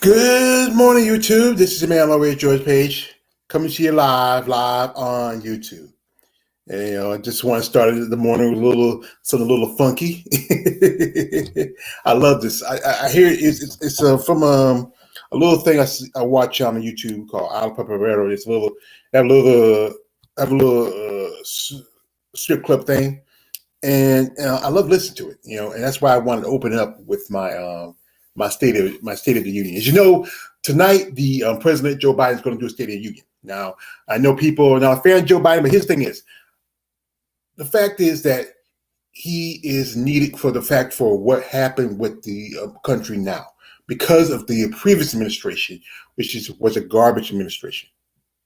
Good morning, YouTube. This is your man, my George Page, coming to you live on YouTube. And, I just want to start the morning with something a little funky. I love this. I hear it's from a little thing I watch on YouTube called Al Paparero. It's a little have a little strip club thing, and I love listening to it. And that's why I wanted to open up with my State of the Union. As you know, tonight the President Joe Biden is going to do a State of the Union. Now, I know people are not a fan of Joe Biden, but his thing is, the fact is that he is needed for what happened with the country now because of the previous administration, was a garbage administration.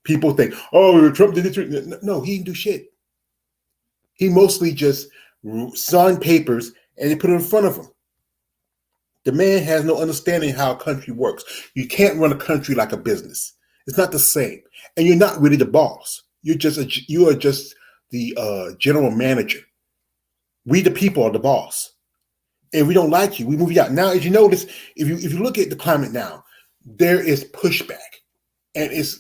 People think, oh, Trump did it. No, he didn't do shit. He mostly just signed papers and they put it in front of him. The man has no understanding how a country works. You can't run a country like a business. It's not the same. And you're not really the boss. You are just the general manager. We, the people, are the boss. And we don't like you, we move you out. Now, as you notice, if you look at the climate now, there is pushback. And it's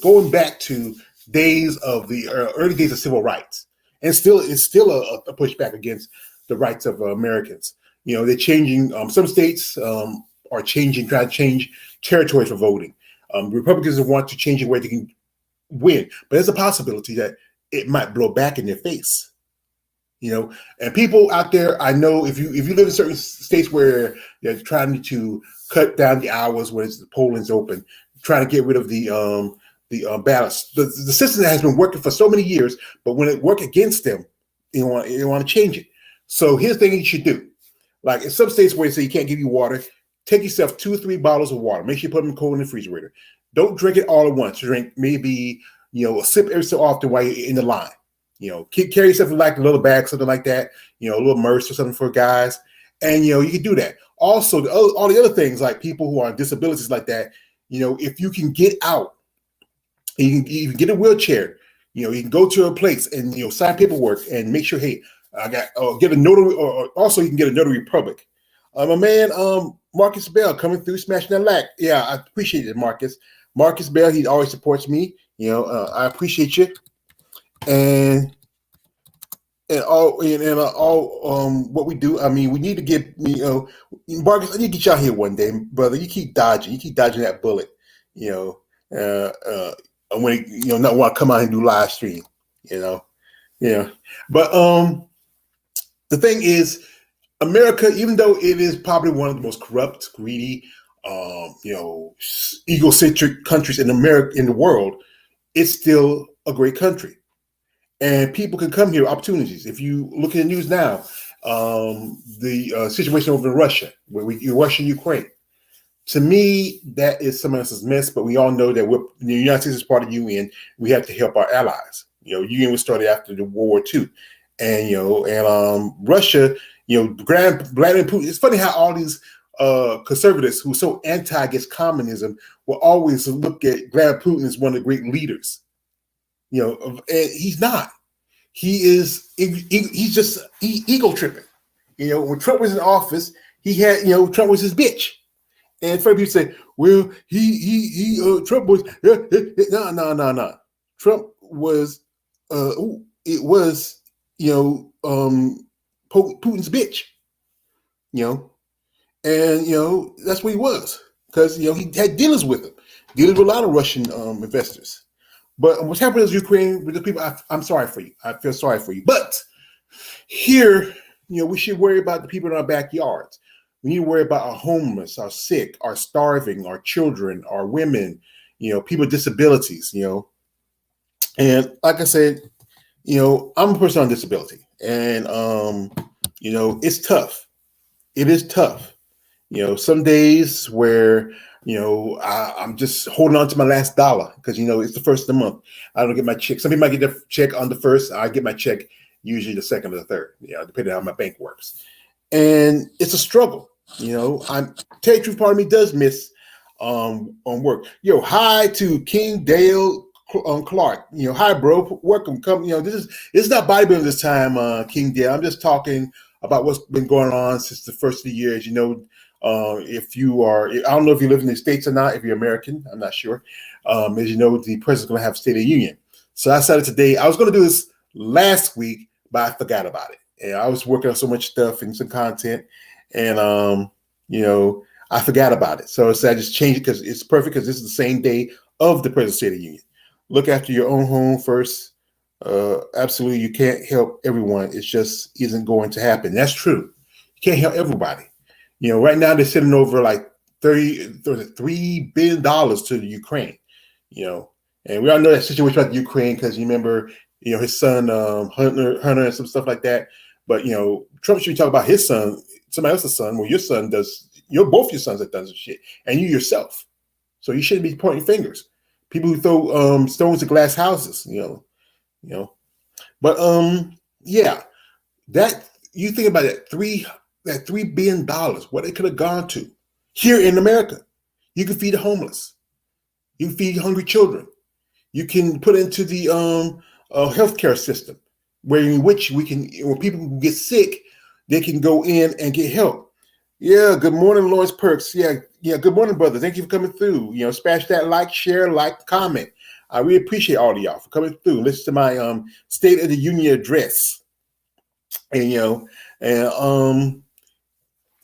going back to days of the early days of civil rights. And it's still a pushback against the rights of Americans. They're changing. Some states are trying to change territories for voting. Republicans want to change the way they can win, but there's a possibility that it might blow back in their face. And people out there, I know if you live in certain states where they're trying to cut down the hours when the polling's open, trying to get rid of the ballots. The system that has been working for so many years, but when it works against them, you want to change it. So here's the thing you should do. Like in some states where they say you can't give you water, take yourself 2 or 3 bottles of water. Make sure you put them cold in the refrigerator. Don't drink it all at once. Drink maybe, a sip every so often while you're in the line. Carry yourself in like a little bag, something like that. A little Merce or something for guys. And, you can do that. Also, all the other things like people who are on disabilities like that, if you can get out, you can get a wheelchair, you can go to a place and, sign paperwork and make sure, hey, I got get a notary, or also you can get a notary public. My man, Marcus Bell coming through, smashing that lack. Yeah, I appreciate it, Marcus. Marcus Bell, he always supports me. I appreciate you, and all what we do. I mean, we need to get Marcus. I need to get you out here one day, brother. You keep dodging that bullet. When not want to come out and do live stream. But the thing is, America, even though it is probably one of the most corrupt, greedy, egocentric countries in the world, it's still a great country, and people can come here. Opportunities. If you look at the news now, the situation over in Russia, Russia and Ukraine. To me, that is someone else's mess. But we all know that the United States is part of the UN. We have to help our allies. UN was started after the World War II. And Russia, Vladimir Putin. It's funny how all these conservatives who are so anti against communism will always look at Vladimir Putin as one of the great leaders. And he's not. He's just ego tripping. When Trump was in office, he had Trump was his bitch. And some people say, well, Trump was no. Trump was Putin's bitch, and that's what he was, because he had dealings with a lot of Russian investors. But what's happening is Ukraine with the people. I'm sorry for you. I feel sorry for you. But here, we should worry about the people in our backyards. We need to worry about our homeless, our sick, our starving, our children, our women, people with disabilities, And like I said, I'm a person on disability, and it's tough. It is tough. Some days where I'm just holding on to my last dollar because it's the first of the month. I don't get my check. Some people might get their check on the first. I get my check usually the second or the third. Depending on how my bank works, and it's a struggle. I'm tell you the truth, part of me does miss on work. Hi to King Dale Clark. Hi, bro. Welcome. Come. This is not bodybuilding this time, King Dale. I'm just talking about what's been going on since the first of the year. As you know, If you are, I don't know if you live in the States or not, if you're American, I'm not sure. As you know, the president's going to have a State of the Union. So I decided today, I was going to do this last week, but I forgot about it. And I was working on so much stuff and some content, and I forgot about it. So I just changed it because it's perfect, because this is the same day of the President's State of the Union. Look after your own home first. Absolutely, you can't help everyone. It just isn't going to happen. That's true. You can't help everybody. Right now they're sending over like $3 billion to the Ukraine. And we all know that situation about the Ukraine, because you remember, his son Hunter and some stuff like that. But Trump should be talking about his son, somebody else's son. Well, your son does. Both your sons have done some shit, and you yourself. So you shouldn't be pointing fingers. People who throw stones at glass houses. But yeah, that you think about it, that $3 billion, what it could have gone to here in America. You can feed the homeless. You can feed hungry children. You can put into the healthcare system, when people get sick, they can go in and get help. Yeah, good morning, Lawrence Perks. Yeah, good morning, brother. Thank you for coming through. Smash that like, share, comment. I really appreciate all of y'all for coming through. Listen to my State of the Union address. And you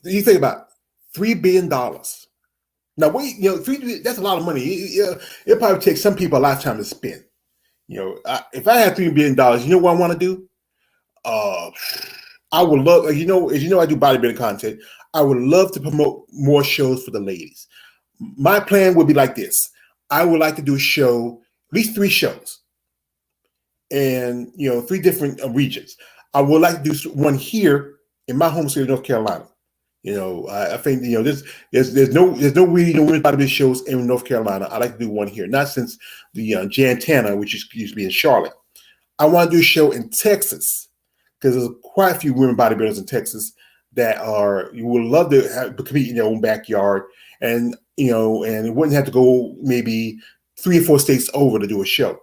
think about $3 billion. Now, wait, that's a lot of money. It'll probably take some people a lifetime to spend. If I had $3 billion, you know what I want to do? I would love, as you know, I do bodybuilding content. I would love to promote more shows for the ladies. My plan would be like this. I would like to do a show, at least 3 shows, and 3 different regions. I would like to do one here in my home state of North Carolina. I think there's no really women's bodybuilding shows in North Carolina. I like to do one here, not since the Jantana, which used to be in Charlotte. I want to do a show in Texas, because there's quite a few women bodybuilders in Texas that you would love to compete in their own backyard, and it wouldn't have to go maybe 3 or 4 states over to do a show.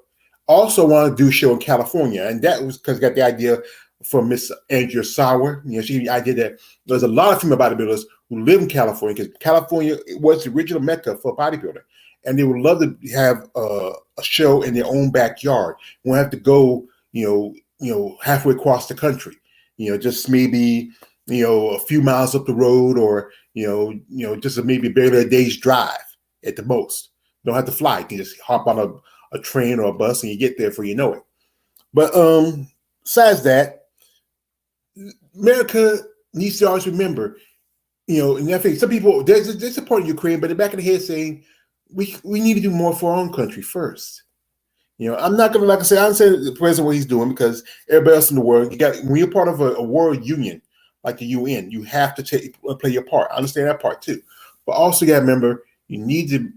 Also want to do a show in California, and that was because I got the idea from Miss Andrea Sauer. She had the idea that there's a lot of female bodybuilders who live in California, because California was the original mecca for bodybuilding, and they would love to have a show in their own backyard. We won't have to go, halfway across the country. Just maybe a few miles up the road, or just maybe barely a day's drive at the most. You don't have to fly. You can just hop on a train or a bus, and you get there before you know it. But besides that, America needs to always remember, and I think some people, there's a part of Ukraine, but they're back in the head saying we need to do more for our own country first. I'm not gonna, like I said, I'm saying the president what he's doing, because everybody else in the world, when you're part of a world union like the UN, you have to play your part. I understand that part too, but also you got to remember, you need to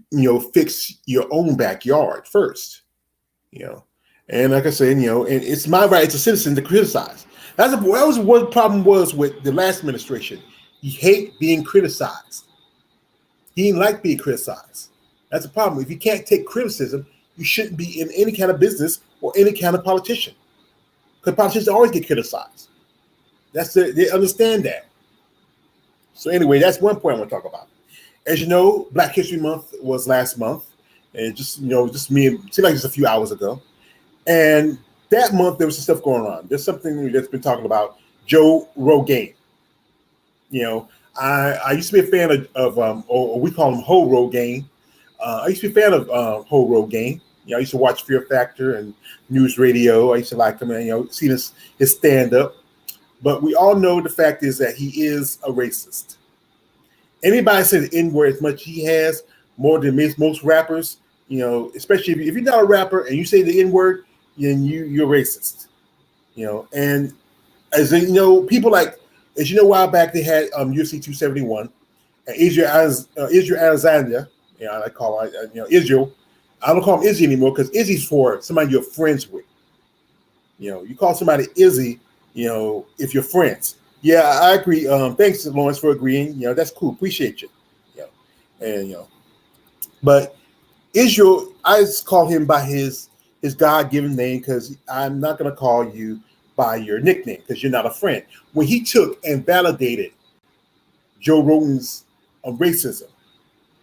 fix your own backyard first. And like I said, and it's my right as a citizen to criticize. That was what the problem was with the last administration. He hate being criticized. He didn't like being criticized. That's the problem. If you can't take criticism, you shouldn't be in any kind of business or any kind of politician, because politicians always get criticized. They understand that. So anyway, that's one point I want to talk about. As you know, Black History Month was last month, and just seemed like just a few hours ago. And that month there was some stuff going on. There's something that's been talking about Joe Rogan. I used to be a fan of or we call him Ho Rogan. I used to be a fan of Ho Rogan. I used to watch Fear Factor and News Radio. I used to like him and see his stand up. But we all know the fact is that he is a racist. Anybody says the N-word as much as he has, more than most rappers, especially if you're not a rapper and you say the N-word, then you're racist. And as people like, as a while back they had UFC 271, and Israel Adesanya, I call it, Israel. I don't call him Izzy anymore, because Izzy's for somebody you're friends with. You call somebody Izzy, if you're friends. Yeah, I agree. Thanks, Lawrence, for agreeing. That's cool. Appreciate you. But Israel, I just call him by his God-given name, because I'm not going to call you by your nickname, because you're not a friend. When he took and validated Joe Rogan's on racism.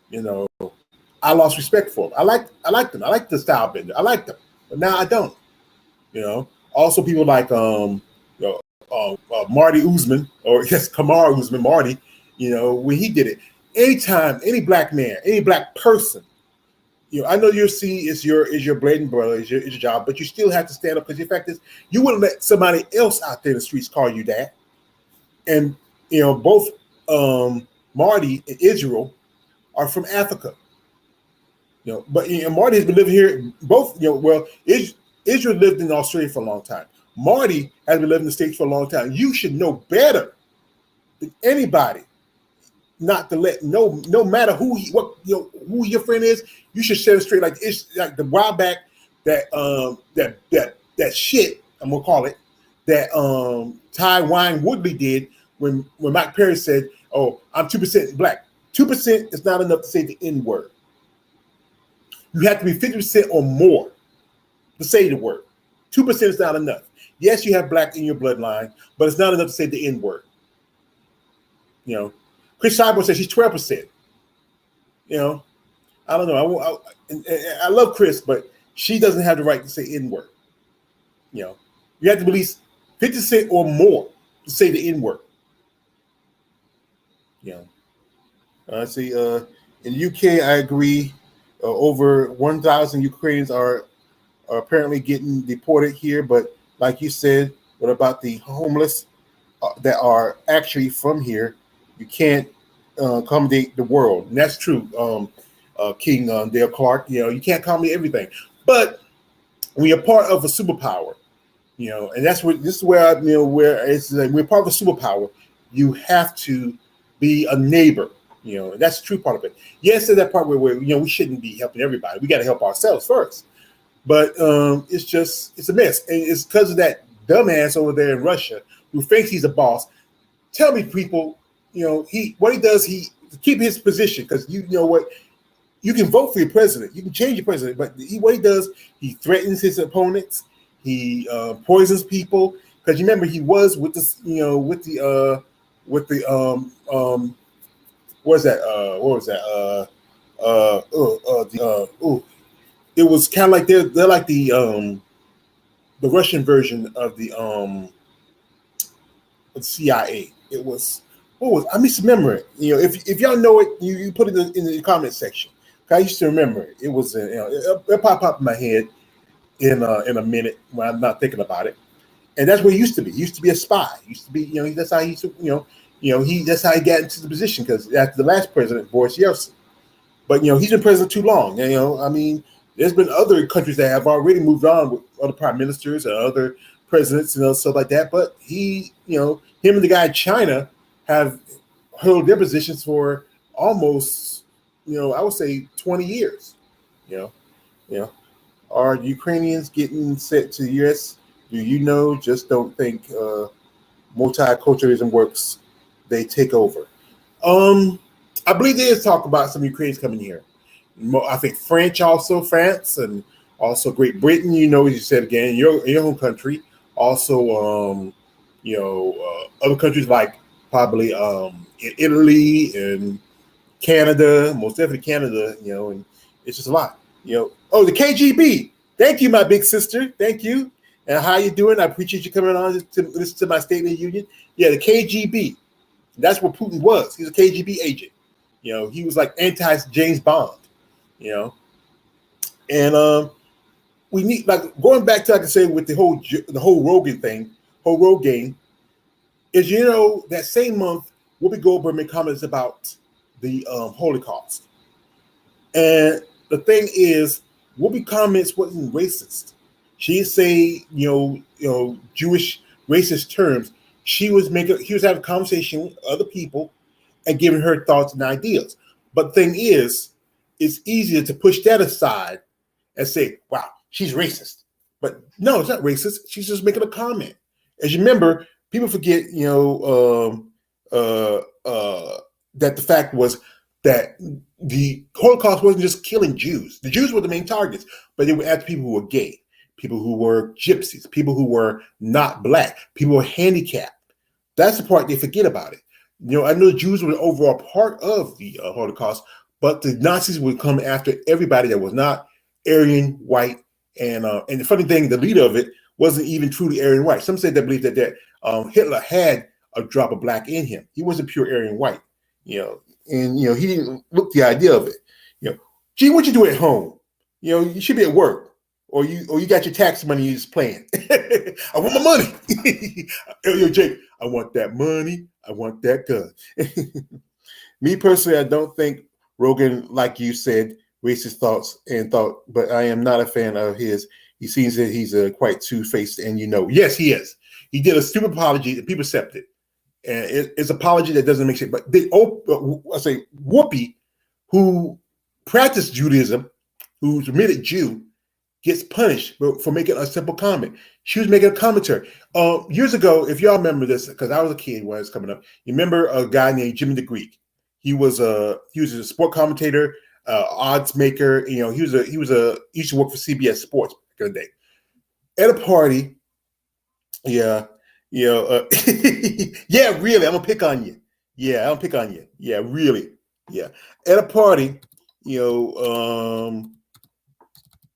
You know, I lost respect for them. I like them. I like the style bender. I like them, but now I don't. You know, also people like Marty Usman, or yes, Kamar Usman, Marty. You know, when he did it, anytime any black man, any black person, you know, I know your C is your blade and brother, is your job, but you still have to stand up because the fact is, you wouldn't let somebody else out there in the streets call you that. And you know, both Marty and Israel are from Africa. You know, but you know, Marty has been living here. Both, you know, well, Israel lived in Australia for a long time. Marty has been living in the States for a long time. You should know better than anybody not to let no matter who who your friend is. You should set it straight. Like it's like the while back that shit, I'm gonna call it, that Ty Wine Woodley did when Mike Perry said, "Oh, I'm 2% black." 2% is not enough to say the N word. You have to be 50% or more to say the word. 2% is not enough. Yes, you have black in your bloodline, but it's not enough to say the N word. You know, Chris Cyborg says she's 12%. You know, I don't know. I love Chris, but she doesn't have the right to say N word. You know, you have to be at least 50% or more to say the N word. You know, I see. In the UK, I agree. Over 1,000 Ukrainians are apparently getting deported here, but like you said, what about the homeless that are actually from here? You can't accommodate the world, and that's true. King Dale Clark, you know, you can't accommodate everything, but when you're part of a superpower, you know, and that's what this is where where it's like we're part of a superpower. You have to be a neighbor. You know, and that's the true part of it. Yes, there's that part where you know we shouldn't be helping everybody. We got to help ourselves first. But it's a mess, and it's because of that dumbass over there in Russia who thinks he's a boss. Tell me, people, you know, what he does, he to keep his position, because you know what, you can vote for your president, you can change your president, but what he does, he threatens his opponents, he poisons people. Because you remember he was with this, you know, with the what was that? It was kind of like they're like the Russian version of the CIA. It was I misremember it. You know, if y'all know it, you put it in the comment section. I used to remember it. It was you know, it pop up in my head in a minute when I'm not thinking about it. And that's what he used to be. He used to be a spy. He used to be, you know, that's how he used to, that's how he got into the position, because after the last president, Boris Yeltsin. But you know, he's been president too long. You know, I mean, there's been other countries that have already moved on with other prime ministers and other presidents and stuff like that. But he, you know, him and the guy in China have held their positions for almost, you know, I would say 20 years. You know, are Ukrainians getting sent to the U.S.? Do you know? Just don't think multiculturalism works. They take over. I believe there is talk about some Ukrainians coming here. I think France, and also Great Britain. You know, as you said again, your home country. Also, other countries like probably Italy and Canada. Most definitely Canada. You know, and it's just a lot. You know, oh, the KGB. Thank you, my big sister. Thank you. And how you doing? I appreciate you coming on to listen to my State of the Union. Yeah, the KGB. That's what Putin was. He's a KGB agent. You know, he was like anti-James Bond. You know, and we need, like, going back to, like I say, with the whole Rogan thing, whole Rogaine, is, you know, that same month Whoopi Goldberg made comments about the Holocaust, and the thing is, Whoopi comments wasn't racist. She didn't say Jewish racist terms. He was having a conversation with other people and giving her thoughts and ideas. But the thing is, it's easier to push that aside and say, wow, she's racist. But no, it's not racist. She's just making a comment. As you remember, people forget, that the fact was that the Holocaust wasn't just killing Jews. The Jews were the main targets, but they were after people who were gay, people who were gypsies, people who were not black, people who were handicapped. That's the part they forget about it. I know the Jews were the overall part of the Holocaust, but the Nazis would come after everybody that was not Aryan white. And the funny thing, the leader of it wasn't even truly Aryan white. Some said they believed that Hitler had a drop of black in him. He wasn't pure Aryan white, and he didn't look the idea of it. Gee, what you do at home? You should be at work, or you got your tax money you just playing. I want my money. Yo, Jake, I want that money. I want that gun. Me personally, I don't think Rogan, like you said, racist thoughts but I am not a fan of his. He seems that he's quite two-faced, and yes, he is. He did a stupid apology that people accepted, and it's apology that doesn't make sense. But I say Whoopi, who practiced Judaism, who's admitted Jew, gets punished for making a simple comment. She was making a commentary. Years ago, if y'all remember this, because I was a kid when it was coming up, you remember a guy named Jimmy the Greek? He was a sport commentator, odds maker. He used to work for CBS Sports back in the day. At a party, yeah, yeah, really, I'm gonna pick on you. Yeah, I'm gonna pick on you. Yeah, really, yeah. At a party,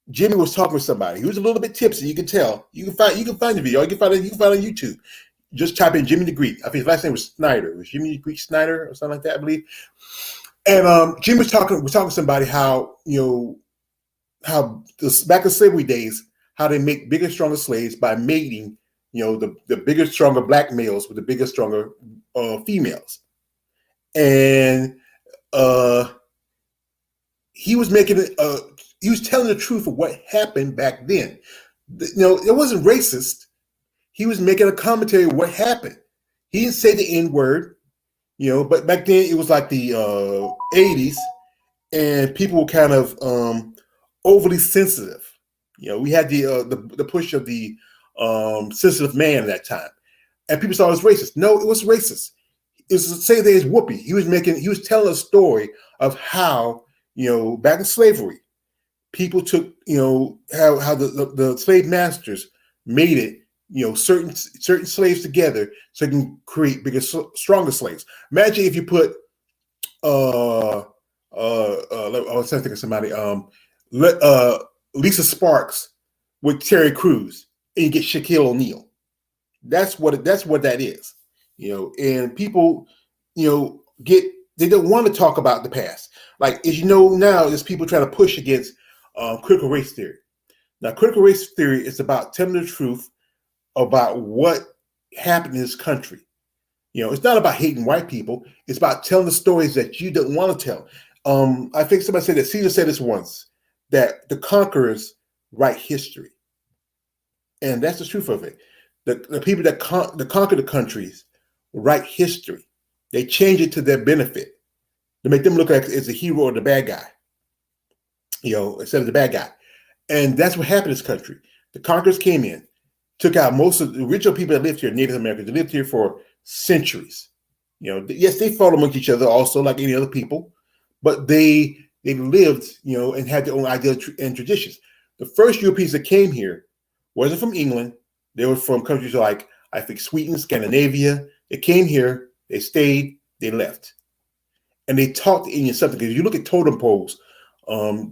Jimmy was talking with somebody. He was a little bit tipsy. You can tell. You can find the video. You can find it on YouTube. Just type in Jimmy the Greek. I think his last name was Snyder. It was Jimmy the Greek Snyder or something like that, I believe. And Jimmy was talking to somebody how back in slavery days, how they make bigger, stronger slaves by mating, the bigger, stronger black males with the bigger, stronger females. And he was he was telling the truth of what happened back then. It wasn't racist. He was making a commentary of what happened. He didn't say the N word, but back then it was like the 80s, and people were kind of overly sensitive. We had the push of the sensitive man at that time, and people saw it as racist. No, it was racist. It was the same thing as Whoopi. He was telling a story of how back in slavery, people took how the slave masters made it certain slaves together so they can create bigger, stronger slaves. Imagine if you put I was trying to think of somebody Lisa Sparks with Terry Crews, and you get Shaquille O'Neal. That's what that is. And people they don't want to talk about the past. Like, as now, there's people trying to push against critical race theory. Now, critical race theory is about telling the truth about what happened in this country. It's not about hating white people. It's about telling the stories that you don't want to tell. I think somebody said that, Caesar said this once, that the conquerors write history. And that's the truth of it. The people that conquer the countries write history. They change it to their benefit to make them look like it's a hero or the bad guy, instead of the bad guy. And that's what happened in this country. The conquerors came in, took out most of the original people that lived here, Native Americans. They lived here for centuries. Yes, they fought amongst each other also, like any other people, but they lived, and had their own ideas and traditions. The first Europeans that came here wasn't from England. They were from countries like, I think, Sweden, Scandinavia. They came here, they stayed, they left. And they taught the Indians something. Because you look at totem poles,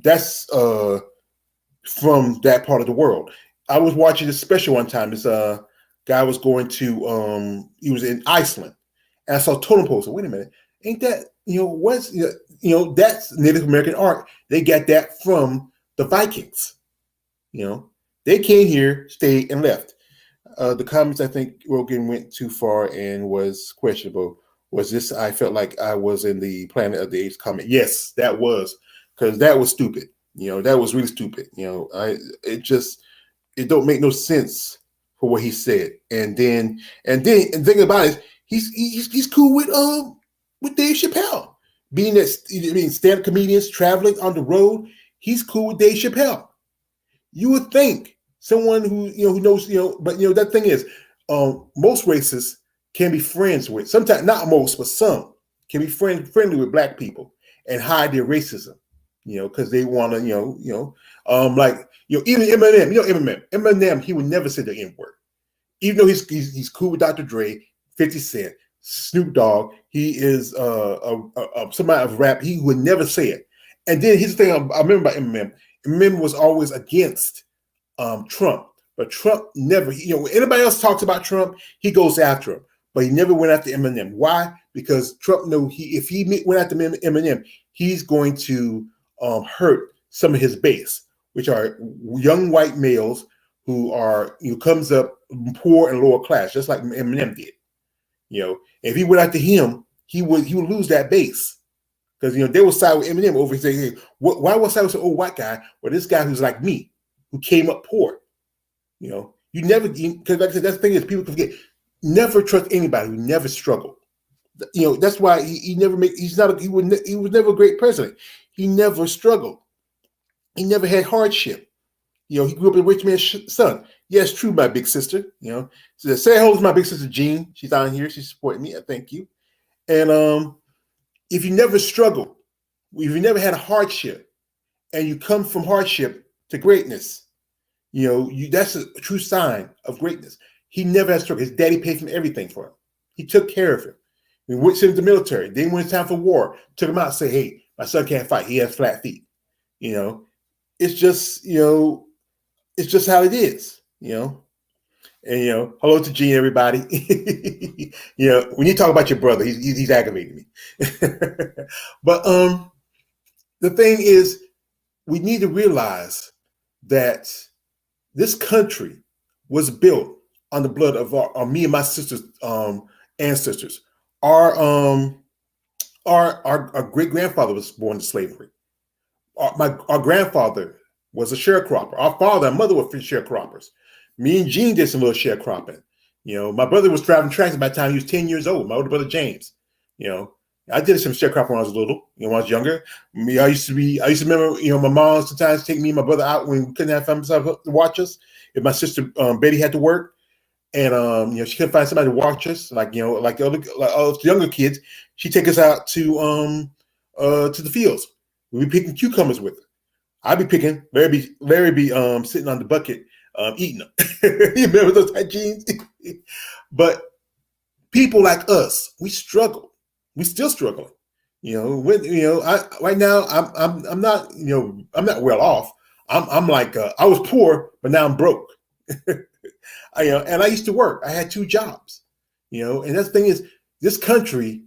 that's from that part of the world. I was watching this special one time. This guy was going to, he was in Iceland. And I saw totem poles. So wait a minute, ain't that, that's Native American art. They got that from the Vikings. They came here, stayed, and left. The comments, I think Rogan went too far and was questionable. Was this, I felt like I was in the Planet of the Apes comment. Yes, that was, because that was stupid. That was really stupid. It don't make no sense for what he said. And then thinking about it, he's cool with Dave Chappelle. Being stand-up comedians traveling on the road, he's cool with Dave Chappelle. You would think someone who knows, but that thing is, most racists can be friends with, sometimes not most, but some can be friendly with black people and hide their racism, because they want to, even Eminem, he would never say the N word, even though he's cool with Dr. Dre, 50 Cent, Snoop Dogg. He is somebody of rap. He would never say it. And then here's the thing I remember about Eminem. Eminem was always against Trump, but Trump never. When anybody else talks about Trump, he goes after him, but he never went after Eminem. Why? Because Trump knew if he went after Eminem, he's going to hurt some of his base, which are young white males who are comes up poor and lower class, just like Eminem did. If he went after him, he would lose that base. Because they will side with Eminem over and say, "Hey, why was I with an old white guy or this guy who's like me, who came up poor?" You never, because like I said, that's the thing is people can forget. Never trust anybody who never struggled. That's why he never make. He was never a great president. He never struggled. He never had hardship. He grew up a rich man's son. Yes, true, my big sister. So say hello to my big sister Jean. She's down here. She's supporting me. I thank you. And if you never struggled, if you never had a hardship, and you come from hardship to greatness, that's a true sign of greatness. He never had struggle. His daddy paid for everything for him. He took care of him. We went to the military. Then when it's time for war, took him out and said, "Hey, my son can't fight. He has flat feet." It's just it's just how it is. And hello to Gene, everybody. When you talk about your brother, he's aggravating me. But the thing is, we need to realize that this country was built on the blood of me and my sister's ancestors. Our great grandfather was born into slavery. Our grandfather was a sharecropper. Our father and mother were sharecroppers. Me and Gene did some little sharecropping. My brother was driving tractors by the time he was 10 years old. My older brother James. I did some sharecropping when I was little. When I was younger. I used to remember. My mom sometimes take me and my brother out when we couldn't have family to watch us. If my sister Betty had to work, and she couldn't find somebody to watch us, like the younger kids, she'd take us out to the fields. We'd be picking cucumbers with her. I'd be picking. Larry be sitting on the bucket eating them. You remember those type jeans? But people like us, we struggle. We still struggling. Right now I'm not I'm not well off. I'm like I was poor, but now I'm broke. And I used to work. I had 2 jobs. And that's the thing is, this country,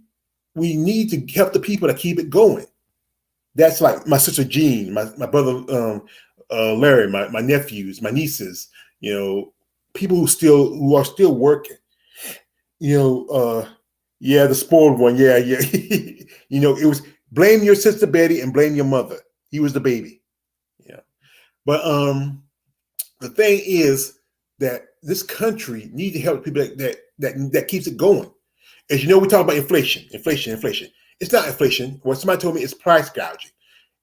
we need to help the people to keep it going. That's like my sister Jean, my brother Larry, my nephews, my nieces. People who are still working. Yeah, the spoiled one. Yeah. It was blame your sister Betty and blame your mother. He was the baby. But the thing is that this country needs to help people that keeps it going. As you know, we talk about inflation. It's not inflation. What somebody told me, it's price gouging.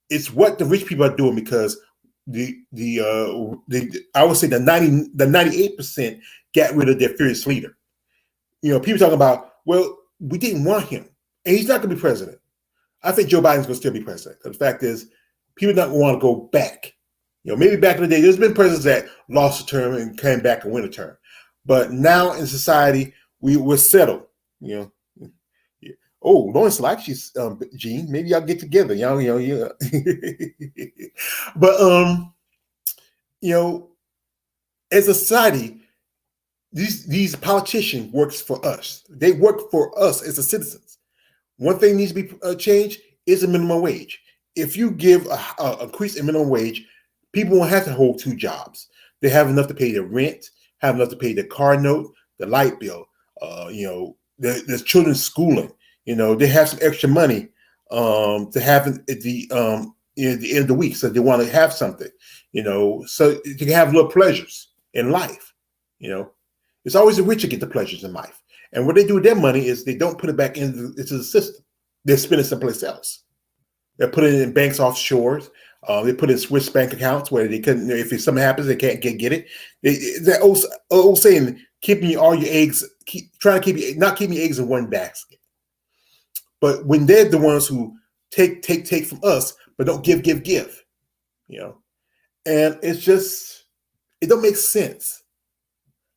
It's what the rich people are doing because I would say the 98% got rid of their fearless leader. People talking about, well, we didn't want him, and he's not going to be president. I think Joe Biden's going to still be president. The fact is, people don't want to go back. Maybe back in the day, there's been presidents that lost a term and came back and win a term. But now in society, we're settled. Oh, Lawrence likes you, Gene. Maybe y'all get together. But as a society, these politicians works for us. They work for us as the citizens. One thing needs to be changed is the minimum wage. If you give a increase in minimum wage, people won't have to hold 2 jobs. They have enough to pay their rent, have enough to pay their car note, the light bill, there's children's schooling. They have some extra money to have at the end of the week, so they want to have something, so they can have little pleasures in life. It's always the rich that get the pleasures in life, and what they do with their money is they don't put it back into the system. They spend it someplace else. They put it in banks offshore. They put in Swiss bank accounts where they couldn't. If something happens, they can't get it. That old saying, keeping all your eggs, not keeping your eggs in one basket. But when they're the ones who take from us, but don't give, and it's just, it don't make sense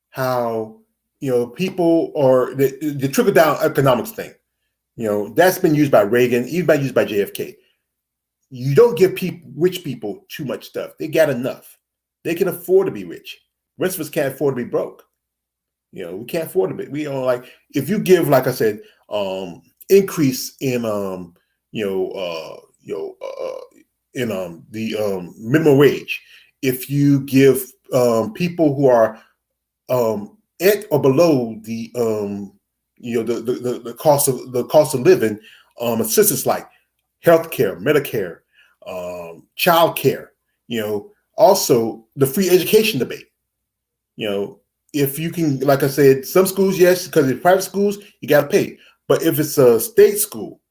how people are the trickle down economics thing. That's been used by Reagan, even used by JFK. You don't give rich people too much stuff. They got enough. They can afford to be rich. The rest of us can't afford to be broke. We can't afford to be. We don't like if you give, like I said, increase in the minimum wage. If you give people who are at or below the cost of living assistance like healthcare, Medicare, child care, also the free education debate. If you can, like I said, some schools, yes, because in private schools, you got to pay. But if it's a state school,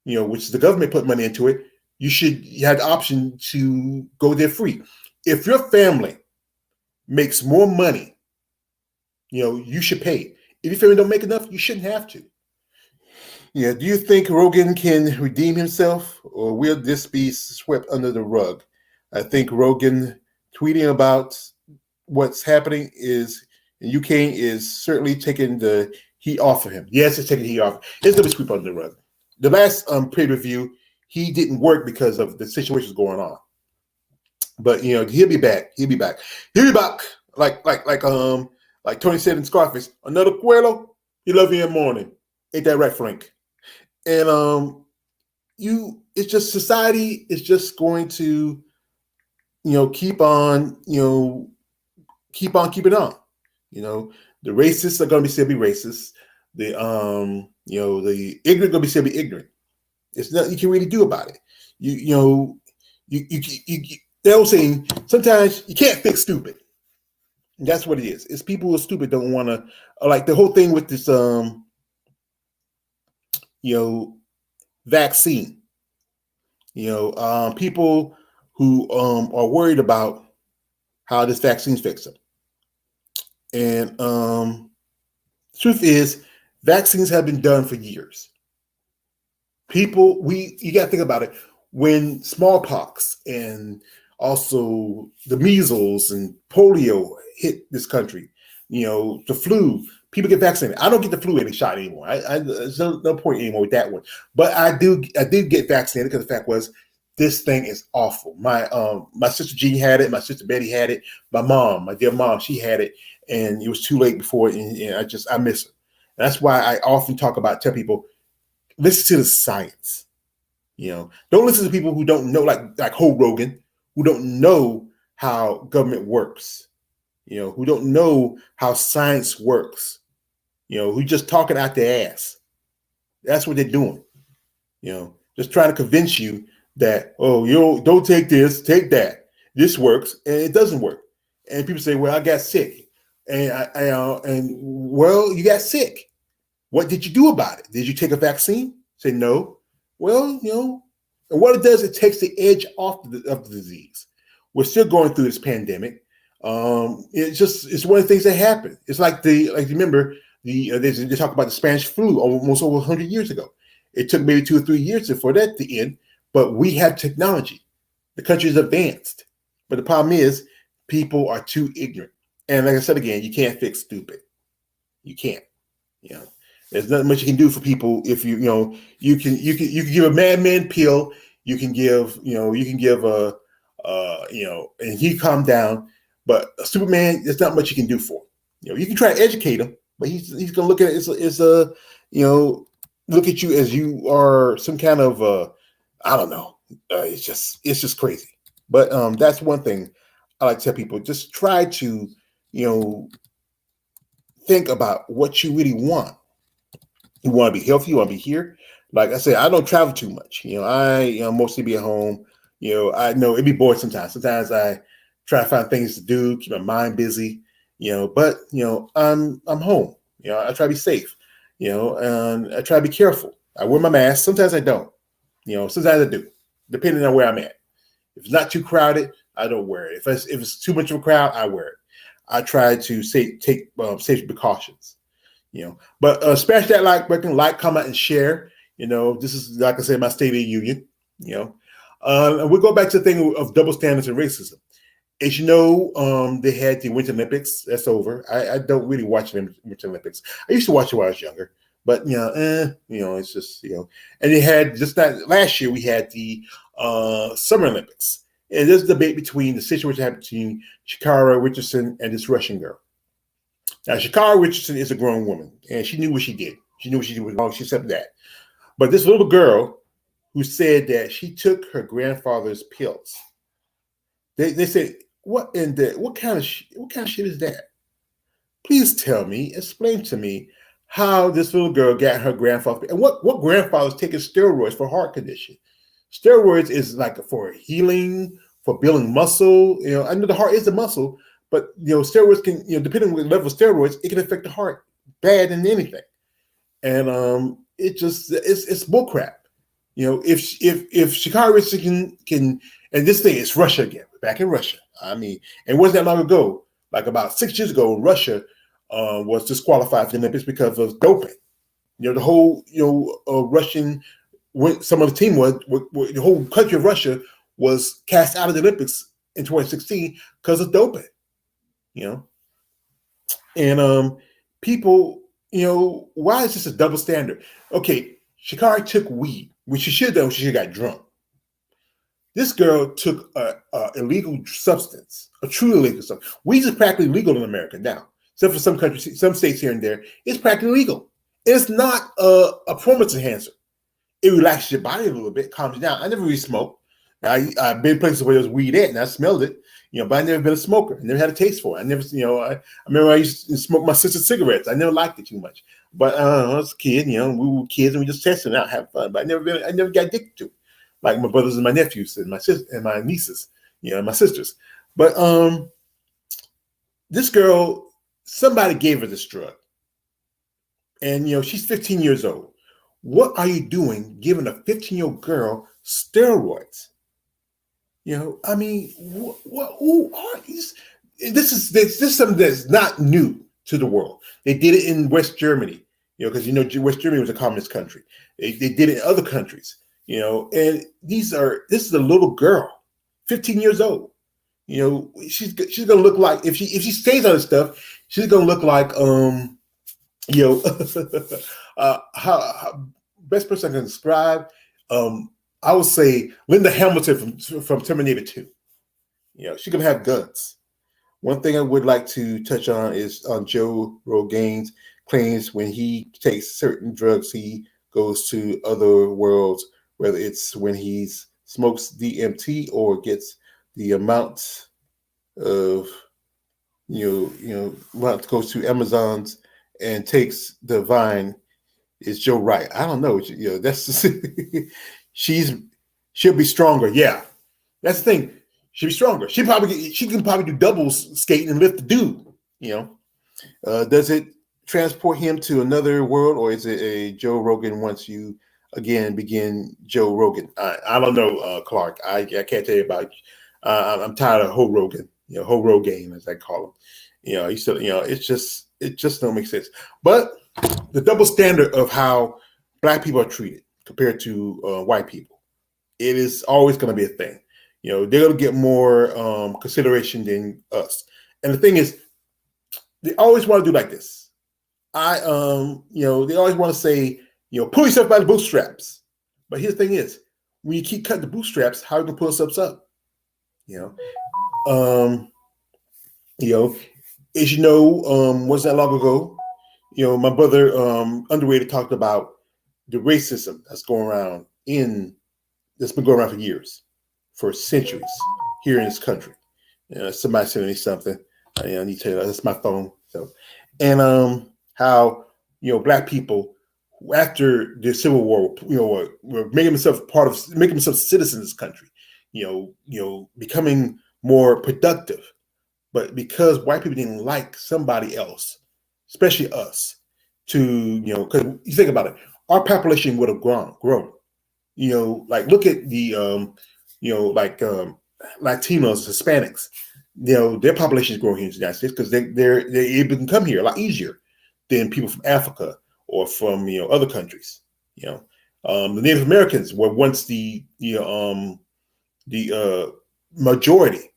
which is the government put money into it, you have the option to go there free. If your family makes more money, you should pay. If your family don't make enough, you shouldn't have to. Yeah. Do you think Rogan can redeem himself, or will this be swept under the rug? I think Rogan tweeting about what's happening in Ukraine is certainly taking the heat off of him. Yes, it's taking the heat off. It's going to be swept under the rug. The last pay-per-view, he didn't work because of the situations going on. But he'll be back. He'll be back. He'll be back. Like Tony said in Scarface, another Cuelo, he love you in the morning. Ain't that right, Frank? And it's just society is just going to, keep on keeping on. The racists are going to still be racist. The ignorant going to still be ignorant. There's nothing you can really do about it. They're all saying sometimes you can't fix stupid. And that's what it is. It's people who are stupid don't want to, like the whole thing with this vaccine. People who are worried about how this vaccine fixes them. And the truth is, vaccines have been done for years. You got to think about it. When smallpox and also the measles and polio hit this country, the flu, people get vaccinated. I don't get the flu shot anymore. There's no point anymore with that one. But I did get vaccinated because the fact was, this thing is awful. My sister Jean had it. My sister Betty had it. My dear mom, she had it, and it was too late before it. And I miss her. And that's why I often tell people, listen to the science. Don't listen to people who don't know, like Ho Rogan, who don't know how government works. Who don't know how science works. Who just talking out their ass. That's what they're doing. Just trying to convince you that, don't take this, take that. This works, and it doesn't work. And people say, well, I got sick. And well, you got sick. What did you do about it? Did you take a vaccine? Say no. Well, and what it does, it takes the edge off of the disease. We're still going through this pandemic. It's one of the things that happen. It's like remember they talk about the Spanish flu almost over 100 years ago. It took maybe 2 or 3 years for that to end, but we have technology. The country is advanced, but the problem is people are too ignorant. And like I said again, you can't fix stupid. You can't. There's nothing much you can do for people if you can give a madman pill. You can give and he calm down. But a stupid man, there's not much you can do for him. You can try to educate him, but he's gonna look at it as look at you as you are some kind of I don't know. It's just crazy. But that's one thing I like to tell people: just try to think about what you really want. You want to be healthy. You want to be here. Like I said, I don't travel too much. I mostly be at home. I know it'd be bored sometimes. Sometimes I try to find things to do, keep my mind busy. But I'm home. I try to be safe. And I try to be careful. I wear my mask. Sometimes I don't. Sometimes I do, depending on where I'm at. If it's not too crowded, I don't wear it. If it's too much of a crowd, I wear it. I try to take safety precautions. But smash that like button, comment, and share. This is, like I said, my State of the Union. And we'll go back to the thing of double standards and racism. As you know, they had the Winter Olympics. That's over. I don't really watch the Winter Olympics. I used to watch it when I was younger, but it's just And they had just that last year. We had the Summer Olympics, and there's a debate between the situation happened between Sha'Carri Richardson and this Russian girl. Now, Sha'Carri Richardson is a grown woman, and she knew what she did. She knew what she did was wrong. She accepted that. But this little girl who said that she took her grandfather's pills. They said, what kind of shit is that? Please tell me, explain to me how this little girl got her grandfather, and what grandfather's taking steroids for heart condition. Steroids is like for healing, for building muscle. I know the heart is the muscle, but steroids can, depending on the level of steroids, it can affect the heart bad than anything. And it's bullcrap. If Sha'Carri Richardson can, and this thing is Russia again, back in Russia. I mean, it wasn't that long ago, like about 6 years ago, Russia was disqualified for the Olympics because of doping. The whole Russian, some of the team the whole country of Russia was cast out of the Olympics in 2016 because of doping. And people, why is this a double standard? Okay, Sha'Carri took weed, which she should have done when she got drunk. This girl took a illegal substance, a true illegal substance. Weed is practically legal in America now, except for some countries, some states here and there. It's practically legal. It's not a performance enhancer. It relaxes your body a little bit, calms you down. I never really smoked. I've been places where there's weed in, and I smelled it, but I never been a smoker. I never had a taste for it. I never, I remember I used to smoke my sister's cigarettes. I never liked it too much. But I was a kid, we were kids, and we just tested it out, having fun. But I never got addicted to it, like my brothers and my nephews and my sisters and my nieces, and my sisters. But this girl, somebody gave her this drug, and she's 15 years old. What are you doing giving a 15-year-old girl steroids? I mean, who are these? This is something that's not new to the world. They did it in West Germany, because West Germany was a communist country. They did it in other countries, and this is a little girl, 15 years old. She's gonna look like, if she stays on this stuff, she's gonna look like how best person I can describe, I would say Linda Hamilton from Terminator 2. She's gonna have guts. One thing I would like to touch on is on Joe Rogan's claims when he takes certain drugs, he goes to other worlds, whether it's when he smokes DMT or gets the amount of goes to Amazon's and takes the vine. Is Joe right? I don't know. That's she'll be stronger. Yeah, that's the thing. She'll be stronger. She can probably do doubles skating and lift the dude. Does it transport him to another world, or is it a Joe Rogan once you again begin Joe Rogan? I don't know, Clark. I can't tell you about. I'm tired of Ho Rogan. Ho Rogan as I call him. He said, it just don't make sense. But the double standard of how Black people are treated compared to white people, it is always going to be a thing. They're going to get more consideration than us. And the thing is, they always want to do like this. They always want to say, pull yourself by the bootstraps. But here's the thing is, when you keep cutting the bootstraps, how are you going to pull yourself up? As you know, wasn't that long ago, my brother Underrated talked about the racism that's been going around for years, for centuries here in this country. Somebody sent me something. I need to tell you, that's my phone. So, and how Black people after the Civil War, were making themselves citizens of this country. Becoming more productive. But because white people didn't like somebody else, especially us, because you think about it, our population would have grown. Like look at the, Latinos, Hispanics, their population is growing here in the United States because they able to come here a lot easier than people from Africa or from other countries. The Native Americans were once the majority.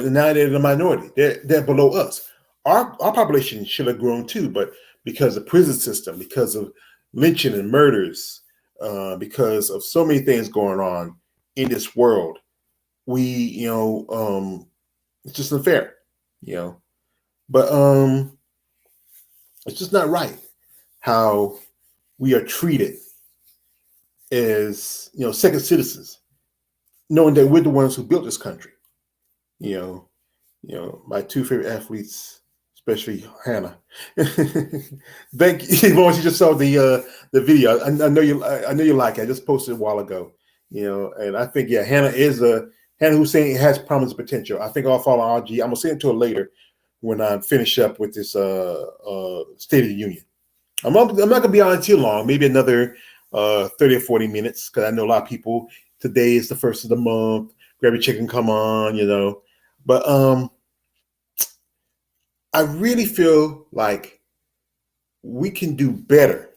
but now they're the minority. They're below us. Our population should have grown too, but because of prison system, because of lynching and murders, because of so many things going on in this world, we, it's just unfair, you know. But it's just not right how we are treated as, second citizens, knowing that we're the ones who built this country. You know, my two favorite athletes, especially Hannah. Thank you. Once you just saw the video, I know you like it. I just posted it a while ago. And I think Hannah Hannah Hussein has promised potential. I think I'll follow RG. I'm gonna send it to her later when I finish up with this State of the Union. I'm not gonna be on too long. Maybe another 30 or 40 minutes, because I know a lot of people. Today is the first of the month. Grab your chicken, come on, But I really feel like we can do better,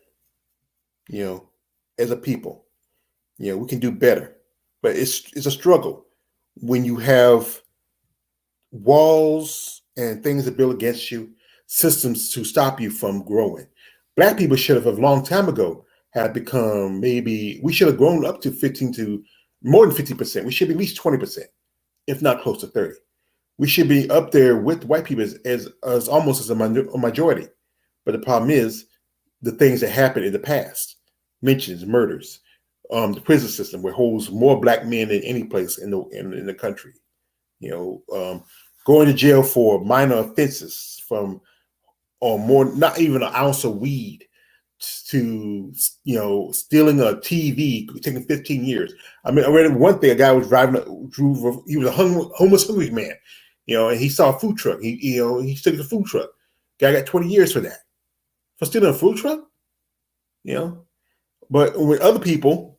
as a people. We can do better. But it's a struggle when you have walls and things that build against you, systems to stop you from growing. Black people should have a long time ago had become, maybe we should have grown up to 15 to more than 50%. We should be at least 20%, if not close to 30. We should be up there with white people as almost as a majority. But the problem is the things that happened in the past, lynchings, murders, the prison system, where holds more black men than any place in the country. Going to jail for minor offenses or more, not even an ounce of weed, to stealing a TV, taking 15 years. I mean, I read one thing: a guy was he was a homeless hungry man, and he saw a food truck. He took the food truck. Guy got 20 years for that, for stealing a food truck. But with other people